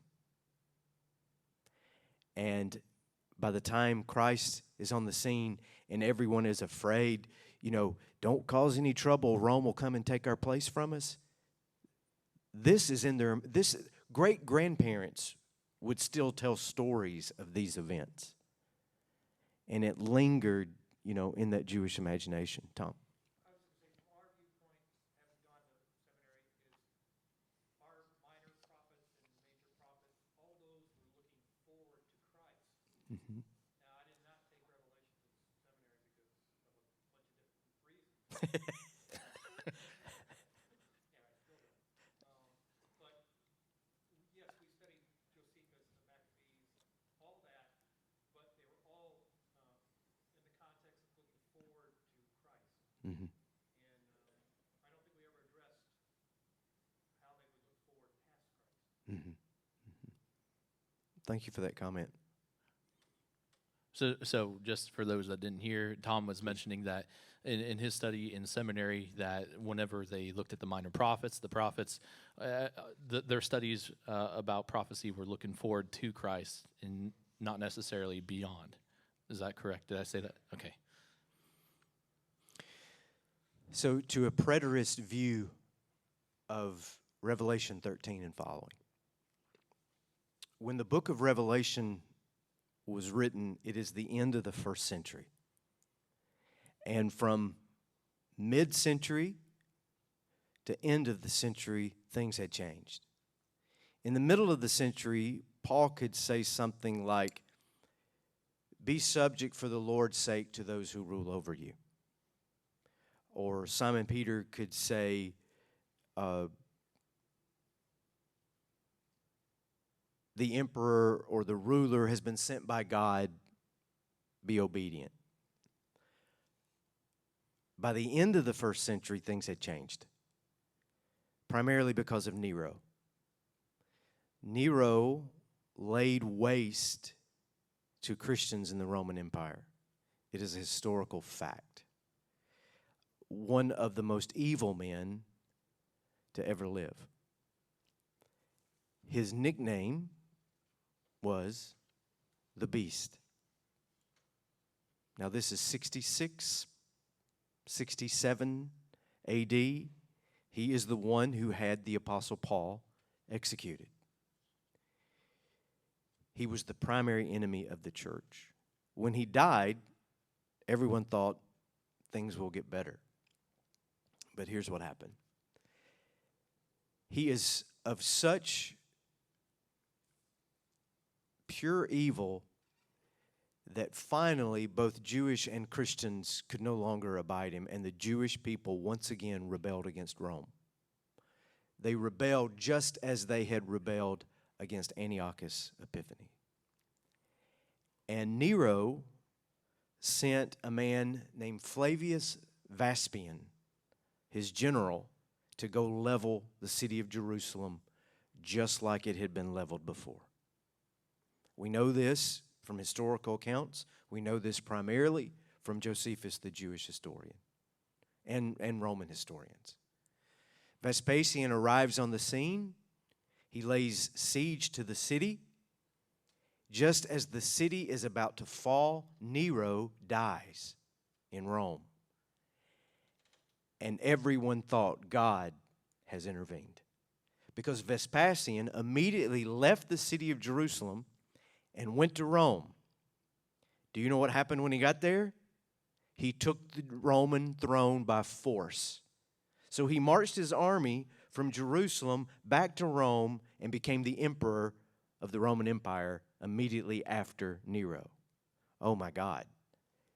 Speaker 2: And by the time Christ is on the scene and everyone is afraid, you know, don't cause any trouble, Rome will come and take our place from us. This is in their, this great grandparents would still tell stories of these events. And it lingered, you know, in that Jewish imagination. Tom.
Speaker 3: I was going to say, from our viewpoint, having gone to seminary, is our minor prophets and major prophets, all those were looking forward to Christ.
Speaker 2: Mm-hmm.
Speaker 3: Now, I did not take Revelation in seminary because of a bunch of different reasons. Yeah, I still do. But yes, we studied Josephus, the Maccabees, all that, but they were all in the context of looking forward to Christ.
Speaker 2: Mm-hmm.
Speaker 3: And I don't think we ever addressed how they would look forward past Christ.
Speaker 2: Mm-hmm. Thank you for that comment.
Speaker 1: So just for those that didn't hear, Tom was mentioning that in his study in seminary, that whenever they looked at the minor prophets, their studies about prophecy were looking forward to Christ and not necessarily beyond. Is that correct? Did I say that? Okay.
Speaker 2: So, to a preterist view of Revelation 13 and following, when the book of Revelation was written, it is the end of the first century. And from mid-century to end of the century, things had changed. In the middle of the century, Paul could say something like, be subject for the Lord's sake to those who rule over you. Or Simon Peter could say, the emperor or the ruler has been sent by God, be obedient. By the end of the first century, things had changed, primarily because of Nero. Nero laid waste to Christians in the Roman Empire. It is a historical fact. One of the most evil men to ever live. His nickname was the Beast. Now this is 66, 67 AD. He is the one who had the Apostle Paul executed. He was the primary enemy of the church. When he died, everyone thought things will get better. But here's what happened. He is of such pure evil that finally both Jewish and Christians could no longer abide him, and the Jewish people once again rebelled against Rome. They rebelled just as they had rebelled against Antiochus Epiphanes. And Nero sent a man named Flavius Vespasian, his general, to go level the city of Jerusalem just like it had been leveled before. We know this from historical accounts. We know this primarily from Josephus, the Jewish historian, and Roman historians. Vespasian arrives on the scene. He lays siege to the city. Just as the city is about to fall, Nero dies in Rome. And everyone thought God has intervened, because Vespasian immediately left the city of Jerusalem and went to Rome. Do you know what happened when he got there? He took the Roman throne by force. So he marched his army from Jerusalem back to Rome and became the emperor of the Roman Empire immediately after Nero. Oh my God.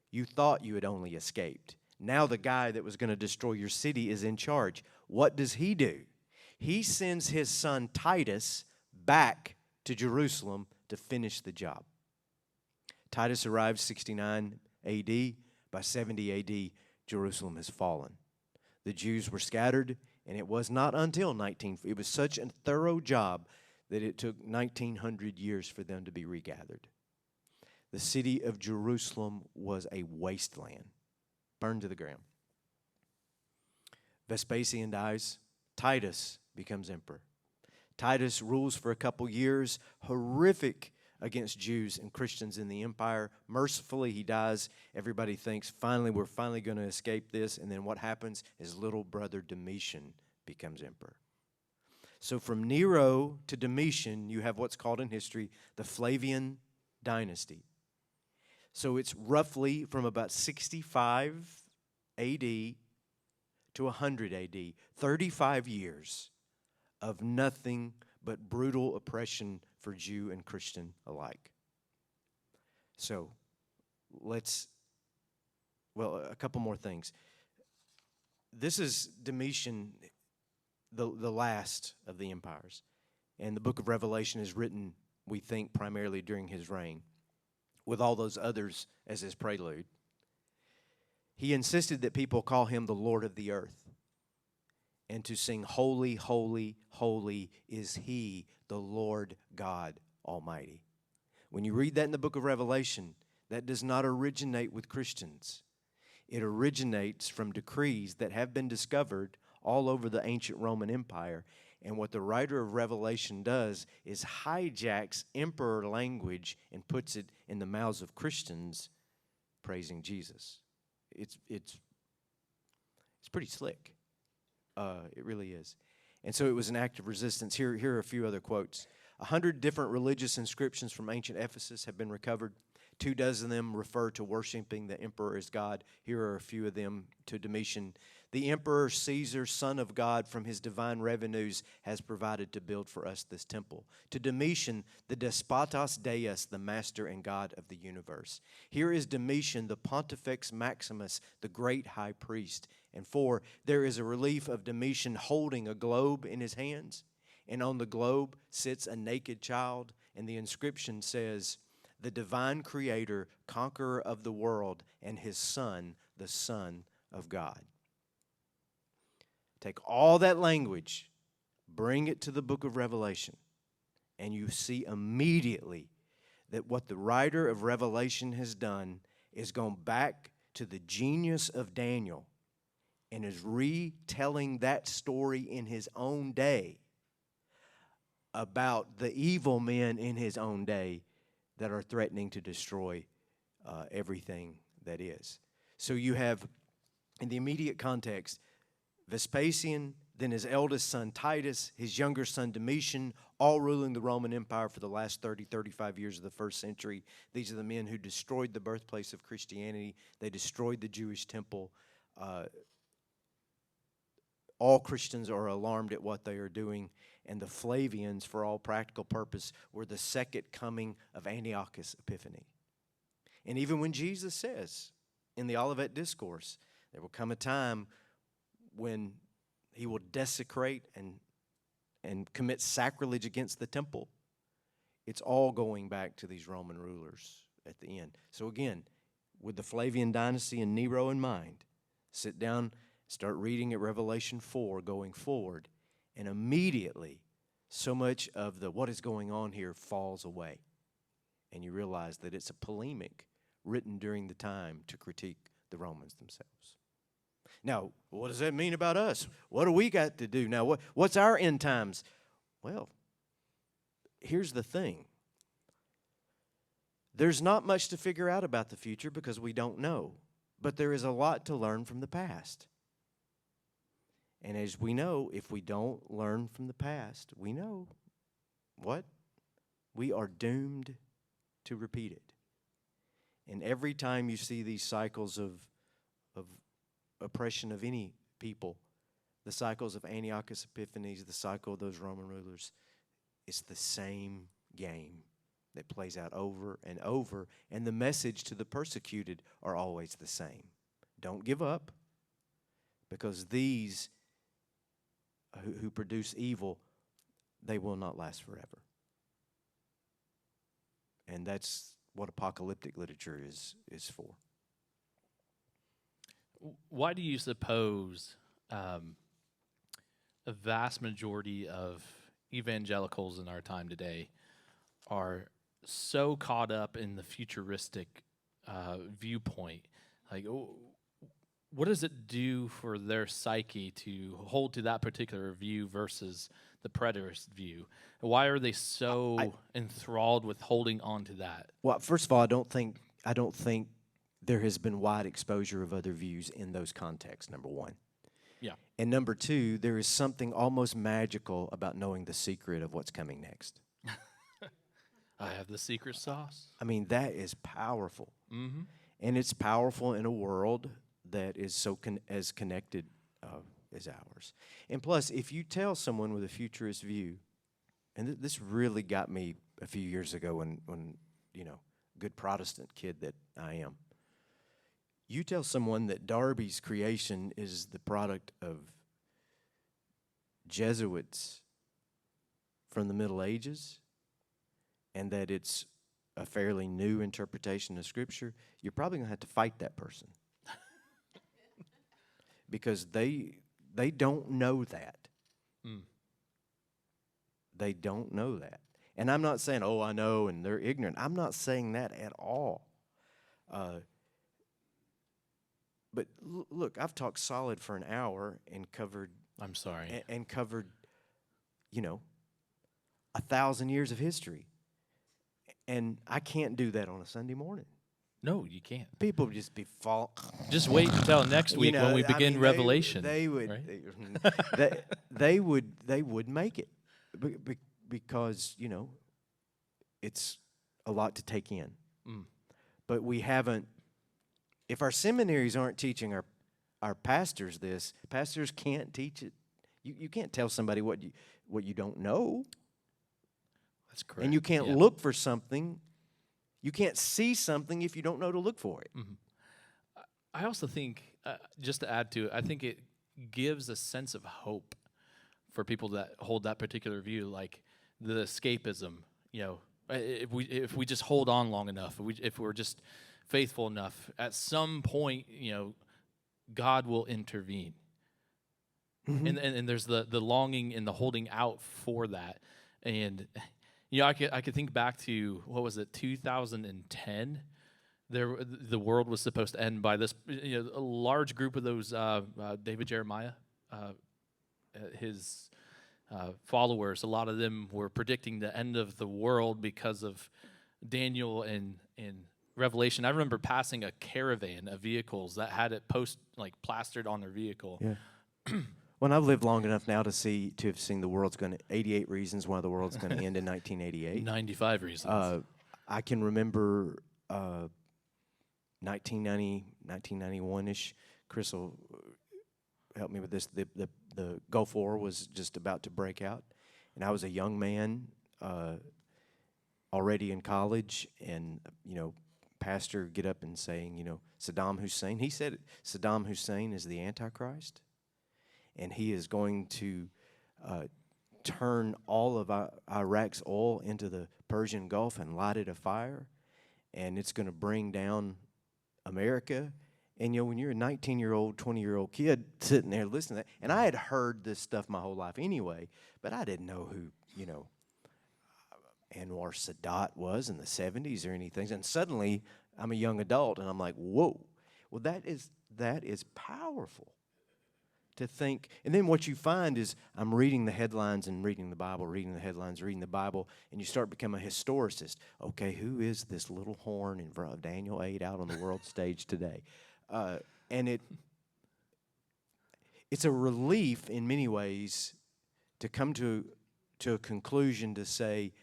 Speaker 2: You thought you had only escaped. Now the guy that was going to destroy your city is in charge. What does he do? He sends his son Titus back to Jerusalem to finish the job. Titus arrived 69 AD. By 70 AD, Jerusalem has fallen. The Jews were scattered, and it was not until it was such a thorough job that it took 1900 years for them to be regathered. The city of Jerusalem was a wasteland, burned to the ground. Vespasian dies. Titus becomes emperor. Titus rules for a couple years, horrific against Jews and Christians in the empire. Mercifully, he dies. Everybody thinks, we're finally going to escape this. And then what happens? His little brother Domitian becomes emperor. So from Nero to Domitian, you have what's called in history the Flavian dynasty. So it's roughly from about 65 AD to 100 AD, 35 years of nothing but brutal oppression for Jew and Christian alike. So a couple more things. This is Domitian, the last of the empires. And the book of Revelation is written, we think, primarily during his reign, with all those others as his prelude. He insisted that people call him the Lord of the earth, and to sing, holy, holy, holy is he, the Lord God Almighty. When you read that in the book of Revelation, that does not originate with Christians. It originates from decrees that have been discovered all over the ancient Roman Empire. And what the writer of Revelation does is hijacks emperor language and puts it in the mouths of Christians praising Jesus. It's pretty slick. It really is. And so it was an act of resistance. Here are a few other quotes. 100 different religious inscriptions from ancient Ephesus have been recovered. 24 of them refer to worshiping the emperor as God. Here are a few of them to Domitian. The emperor Caesar, son of God, from his divine revenues has provided to build for us this temple. To Domitian, the despotos deus, the master and God of the universe. Here is Domitian, the Pontifex Maximus, the great high priest. And 4, there is a relief of Domitian holding a globe in his hands, and on the globe sits a naked child, and the inscription says, the divine creator, conqueror of the world, and his son, the Son of God. Take all that language, bring it to the book of Revelation, and you see immediately that what the writer of Revelation has done is gone back to the genius of Daniel and is retelling that story in his own day about the evil men in his own day that are threatening to destroy everything that is. So you have, in the immediate context, Vespasian, then his eldest son Titus, his younger son Domitian, all ruling the Roman Empire for the last 35 years of the first century. These are the men who destroyed the birthplace of Christianity. They destroyed the Jewish temple. All Christians are alarmed at what they are doing. And the Flavians, for all practical purpose, were the second coming of Antiochus Epiphanes. And even when Jesus says in the Olivet Discourse, there will come a time when he will desecrate and commit sacrilege against the temple, it's all going back to these Roman rulers at the end. So again, with the Flavian dynasty and Nero in mind, sit down, start reading at Revelation 4 going forward, and immediately so much of the what is going on here falls away. And you realize that it's a polemic written during the time to critique the Romans themselves. Now, what does that mean about us? What do we got to do now? What's our end times? Well, here's the thing. There's not much to figure out about the future because we don't know. But there is a lot to learn from the past. And as we know, if we don't learn from the past, we know what? We are doomed to repeat it. And every time you see these cycles of oppression of any people, the cycles of Antiochus Epiphanes, the cycle of those Roman rulers, it's the same game that plays out over and over. And the message to the persecuted are always the same. Don't give up, because these who produce evil, they will not last forever. And that's what apocalyptic literature is for.
Speaker 1: Why do you suppose a vast majority of evangelicals in our time today are so caught up in the futuristic viewpoint? Like, what does it do for their psyche to hold to that particular view versus the preterist view? Why are they so enthralled with holding on to that?
Speaker 2: Well, first of all, I don't think there has been wide exposure of other views in those contexts, number one.
Speaker 1: Yeah.
Speaker 2: And number two, there is something almost magical about knowing the secret of what's coming next.
Speaker 1: I have the secret sauce.
Speaker 2: I mean, that is powerful.
Speaker 1: Mm-hmm.
Speaker 2: And it's powerful in a world that is so as connected as ours. And plus, if you tell someone with a futurist view, and this really got me a few years ago when good Protestant kid that I am, you tell someone that Darby's creation is the product of Jesuits from the Middle Ages, and that it's a fairly new interpretation of Scripture, you're probably going to have to fight that person. Because they don't know that.
Speaker 1: Mm.
Speaker 2: They don't know that. And I'm not saying, oh, I know, and they're ignorant. I'm not saying that at all. But look, I've talked solid for an hour and covered.
Speaker 1: I'm sorry.
Speaker 2: And covered, 1,000 years of history. And I can't do that on a Sunday morning.
Speaker 1: No, you can't.
Speaker 2: People would just be
Speaker 1: Just wait until next week when we begin Revelation.
Speaker 2: They would,
Speaker 1: right?
Speaker 2: they would make it because, it's a lot to take in.
Speaker 1: Mm.
Speaker 2: But we haven't, if our seminaries aren't teaching our pastors this, pastors can't teach it. You can't tell somebody what you don't know.
Speaker 1: That's correct.
Speaker 2: And you can't
Speaker 1: Yeah.
Speaker 2: look for something. You can't see something if you don't know to look for it.
Speaker 1: I also think, just to add to it, I think it gives a sense of hope for people that hold that particular view, like the escapism. If we just hold on long enough, if we're just faithful enough, at some point, God will intervene. And there's the longing and the holding out for that. And I could think back to, what was it, 2010. The world was supposed to end by this. A large group of those David Jeremiah, his followers. A lot of them were predicting the end of the world because of Daniel and Revelation. I remember passing a caravan of vehicles that had it plastered on their vehicle.
Speaker 2: Yeah. Well, I've lived long enough now to have seen the world's going to 88 reasons why the world's going to end in 1988.
Speaker 1: 95 reasons.
Speaker 2: I can remember 1991-ish. Chris will help me with this. The Gulf War was just about to break out, and I was a young man already in college, and pastor get up and saying, Saddam Hussein. He said Saddam Hussein is the Antichrist, and he is going to turn all of Iraq's oil into the Persian Gulf and light it afire, and it's going to bring down America. And when you're a 19-year-old, 20-year-old kid sitting there listening to that, and I had heard this stuff my whole life anyway, but I didn't know who, Anwar Sadat was in the 70s or anything. And suddenly I'm a young adult and I'm like, whoa. Well, that is powerful to think. And then what you find is I'm reading the headlines and reading the Bible, reading the headlines, reading the Bible, and you start becoming a historicist. Okay, who is this little horn in front of Daniel 8 out on the world stage today? And it's a relief in many ways to come to a conclusion to say,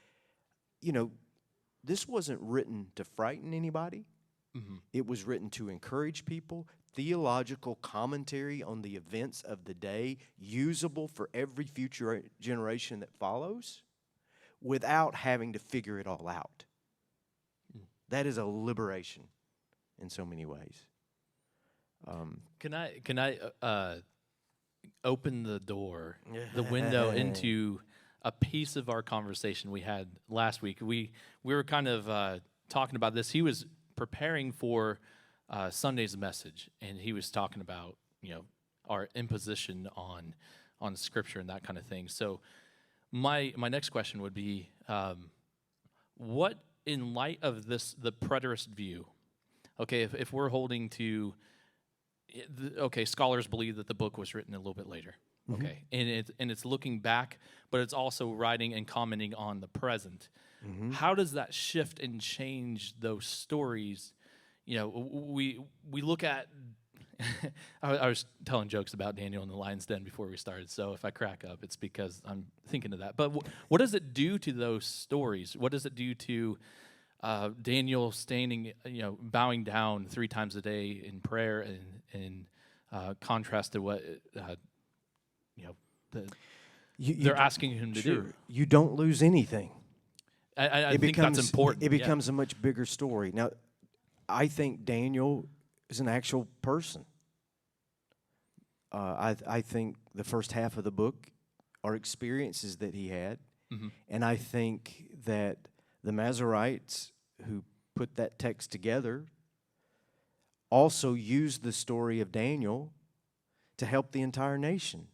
Speaker 2: this wasn't written to frighten anybody.
Speaker 1: Mm-hmm.
Speaker 2: It was written to encourage people, theological commentary on the events of the day, usable for every future generation that follows, without having to figure it all out. That is a liberation in so many ways.
Speaker 1: Can I open the door, the window into a piece of our conversation we had last week? We were kind of talking about this. He was preparing for Sunday's message, and he was talking about our imposition on Scripture and that kind of thing. So my next question would be, what, in light of the preterist view, okay, if we're holding to, okay, scholars believe that the book was written a little bit later, okay, and it's looking back, but it's also writing and commenting on the present. How does that shift and change those stories? We look at. I was telling jokes about Daniel in the lion's den before we started, so if I crack up, it's because I'm thinking of that. But what does it do to those stories? What does it do to Daniel standing, bowing down 3 times a day in prayer, in contrast to what they're asking him to do?
Speaker 2: You don't lose anything.
Speaker 1: I think that's important.
Speaker 2: It becomes a much bigger story. Now, I think Daniel is an actual person. I think the first half of the book are experiences that he had. And I think that the Masoretes who put that text together also used the story of Daniel to help the entire nation.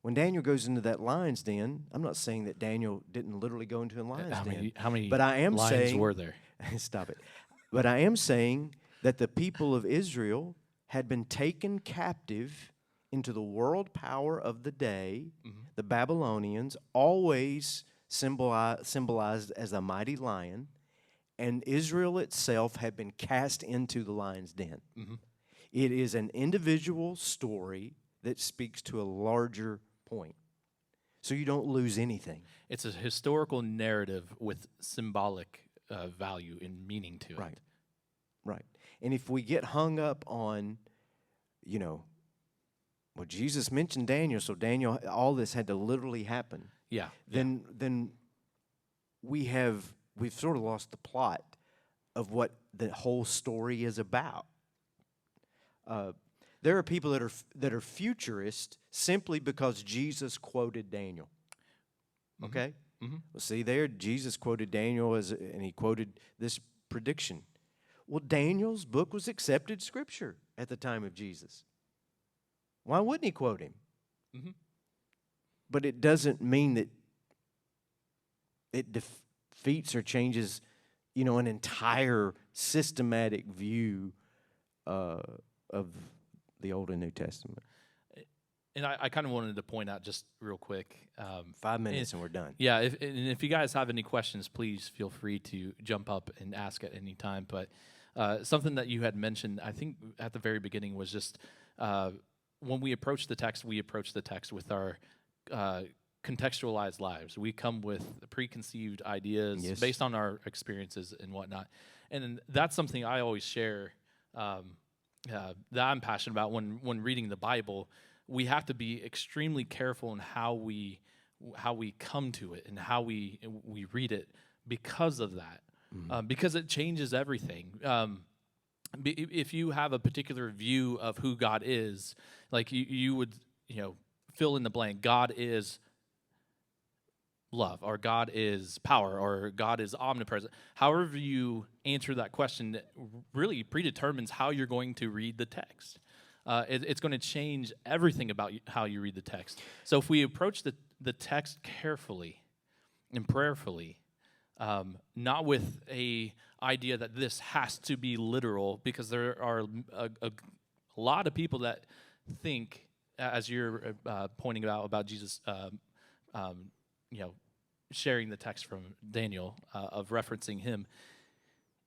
Speaker 2: When Daniel goes into that lion's den, I'm not saying that Daniel didn't literally go into a lion's den.
Speaker 1: How many
Speaker 2: but I am
Speaker 1: lions
Speaker 2: saying,
Speaker 1: were there?
Speaker 2: Stop it. But I am saying that the people of Israel had been taken captive into the world power of the day, the Babylonians, always symbolized as a mighty lion, and Israel itself had been cast into the lion's den. It is an individual story that speaks to a larger point. so you don't lose anything.
Speaker 1: It's a historical narrative with symbolic value and meaning to it.
Speaker 2: Right. Right. And if we get hung up on, you know, well, Jesus mentioned Daniel, so Daniel, all this had to literally happen.
Speaker 1: Yeah.
Speaker 2: Then we've sort of lost the plot of what the whole story is about. There are people that are futurist simply because Jesus quoted Daniel. Okay?
Speaker 1: Mhm.
Speaker 2: Well, see there, Jesus quoted Daniel and he quoted this prediction. Well, Daniel's book was accepted scripture at the time of Jesus. Why wouldn't he quote him?
Speaker 1: Mhm.
Speaker 2: But it doesn't mean that it defeats or changes, you know, an entire systematic view of the Old and New Testament.
Speaker 1: And I kind of wanted to point out just real quick.
Speaker 2: 5 minutes and we're done.
Speaker 1: Yeah, if you guys have any questions, please feel free to jump up and ask at any time. But something that you had mentioned, I think at the very beginning, was just when we approach the text with our contextualized lives. We come with preconceived ideas
Speaker 2: Yes.
Speaker 1: based on our experiences and whatnot. And that's something I always share that I'm passionate about when reading the Bible. We have to be extremely careful in how we come to it and how we read it because of that, because it changes everything. If you have a particular view of who God is, like you would, fill in the blank. God is love, or God is power, or God is omnipresent. However you answer that question really predetermines how you're going to read the text. It's going to change everything about how you read the text. So if we approach the text carefully and prayerfully, not with a idea that this has to be literal, because there are a lot of people that think, as you're pointing out about Jesus, sharing the text from Daniel of referencing him.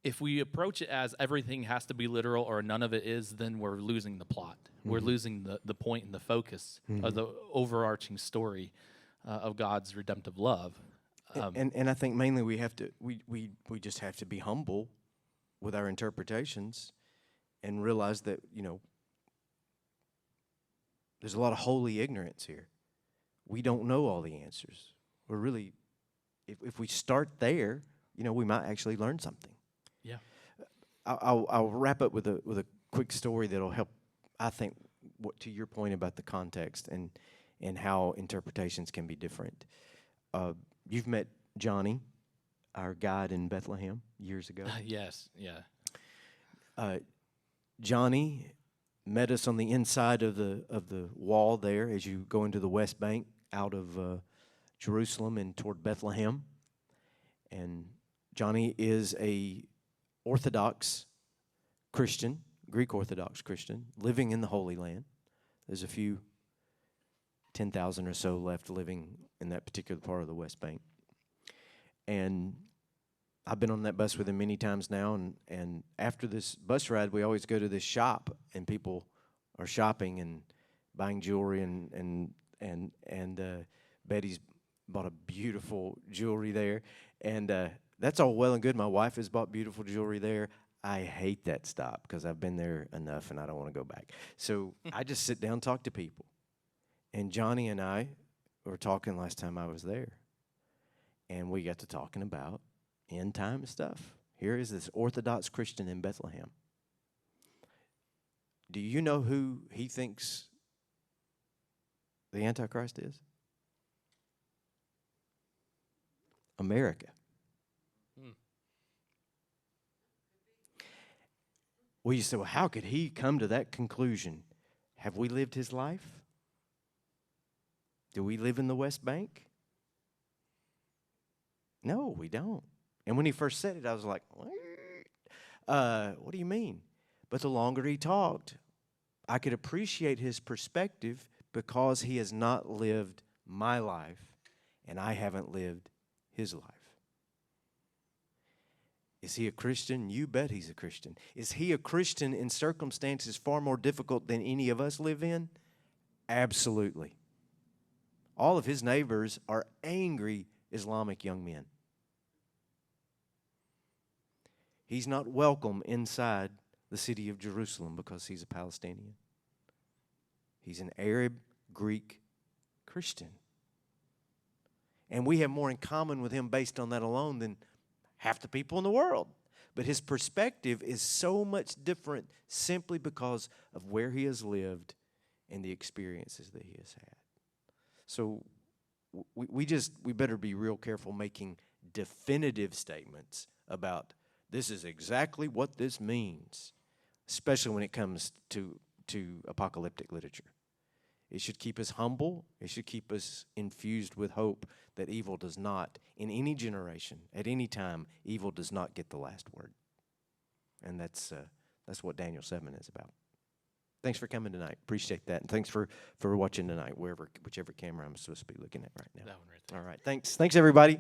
Speaker 1: If we approach it as everything has to be literal or none of it is, then we're losing the plot. We're losing the point and the focus of the overarching story of God's redemptive love.
Speaker 2: And I think mainly we just have to be humble with our interpretations and realize that, there's a lot of holy ignorance here. We don't know all the answers. We're really, if we start there, we might actually learn something.
Speaker 1: Yeah.
Speaker 2: I'll wrap up with a quick story that'll help, I think, to your point about the context and how interpretations can be different. You've met Johnny, our guide in Bethlehem, years ago.
Speaker 1: Yes, yeah.
Speaker 2: Johnny met us on the inside of the wall there as you go into the West Bank out of Jerusalem and toward Bethlehem. And Johnny is a Orthodox Christian, Greek Orthodox Christian, living in the Holy Land. There's a few 10,000 or so left living in that particular part of the West Bank. And I've been on that bus with him many times now, and after this bus ride, we always go to this shop, and people are shopping and buying jewelry, and Betty's bought a beautiful jewelry there, and that's all well and good. My wife has bought beautiful jewelry there. I hate that stop because I've been there enough, and I don't want to go back. So I just sit down and talk to people, and Johnny and I were talking last time I was there, and we got to talking about end time stuff. Here is this Orthodox Christian in Bethlehem. Do you know who he thinks the Antichrist is? America. Well, you say, well, how could he come to that conclusion? Have we lived his life? Do we live in the West Bank? No, we don't. And when he first said it, I was like, what do you mean? But the longer he talked, I could appreciate his perspective because he has not lived my life, and I haven't lived his life. Is he a Christian? You bet he's a Christian. Is he a Christian in circumstances far more difficult than any of us live in? Absolutely. all of his neighbors are angry Islamic young men. He's not welcome inside the city of Jerusalem because he's a Palestinian. He's an Arab, Greek Christian. And we have more in common with him based on that alone than half the people in the world. But his perspective is so much different simply because of where he has lived and the experiences that he has had. So we better be real careful making definitive statements about this is exactly what this means, especially when it comes to apocalyptic literature. It should keep us humble. It should keep us infused with hope that evil does not, in any generation, at any time, evil does not get the last word. And that's what Daniel 7 is about. Thanks for coming tonight. Appreciate that. And thanks for watching tonight, whichever camera I'm supposed to be looking at right now.
Speaker 1: That one right there.
Speaker 2: All right. Thanks, everybody.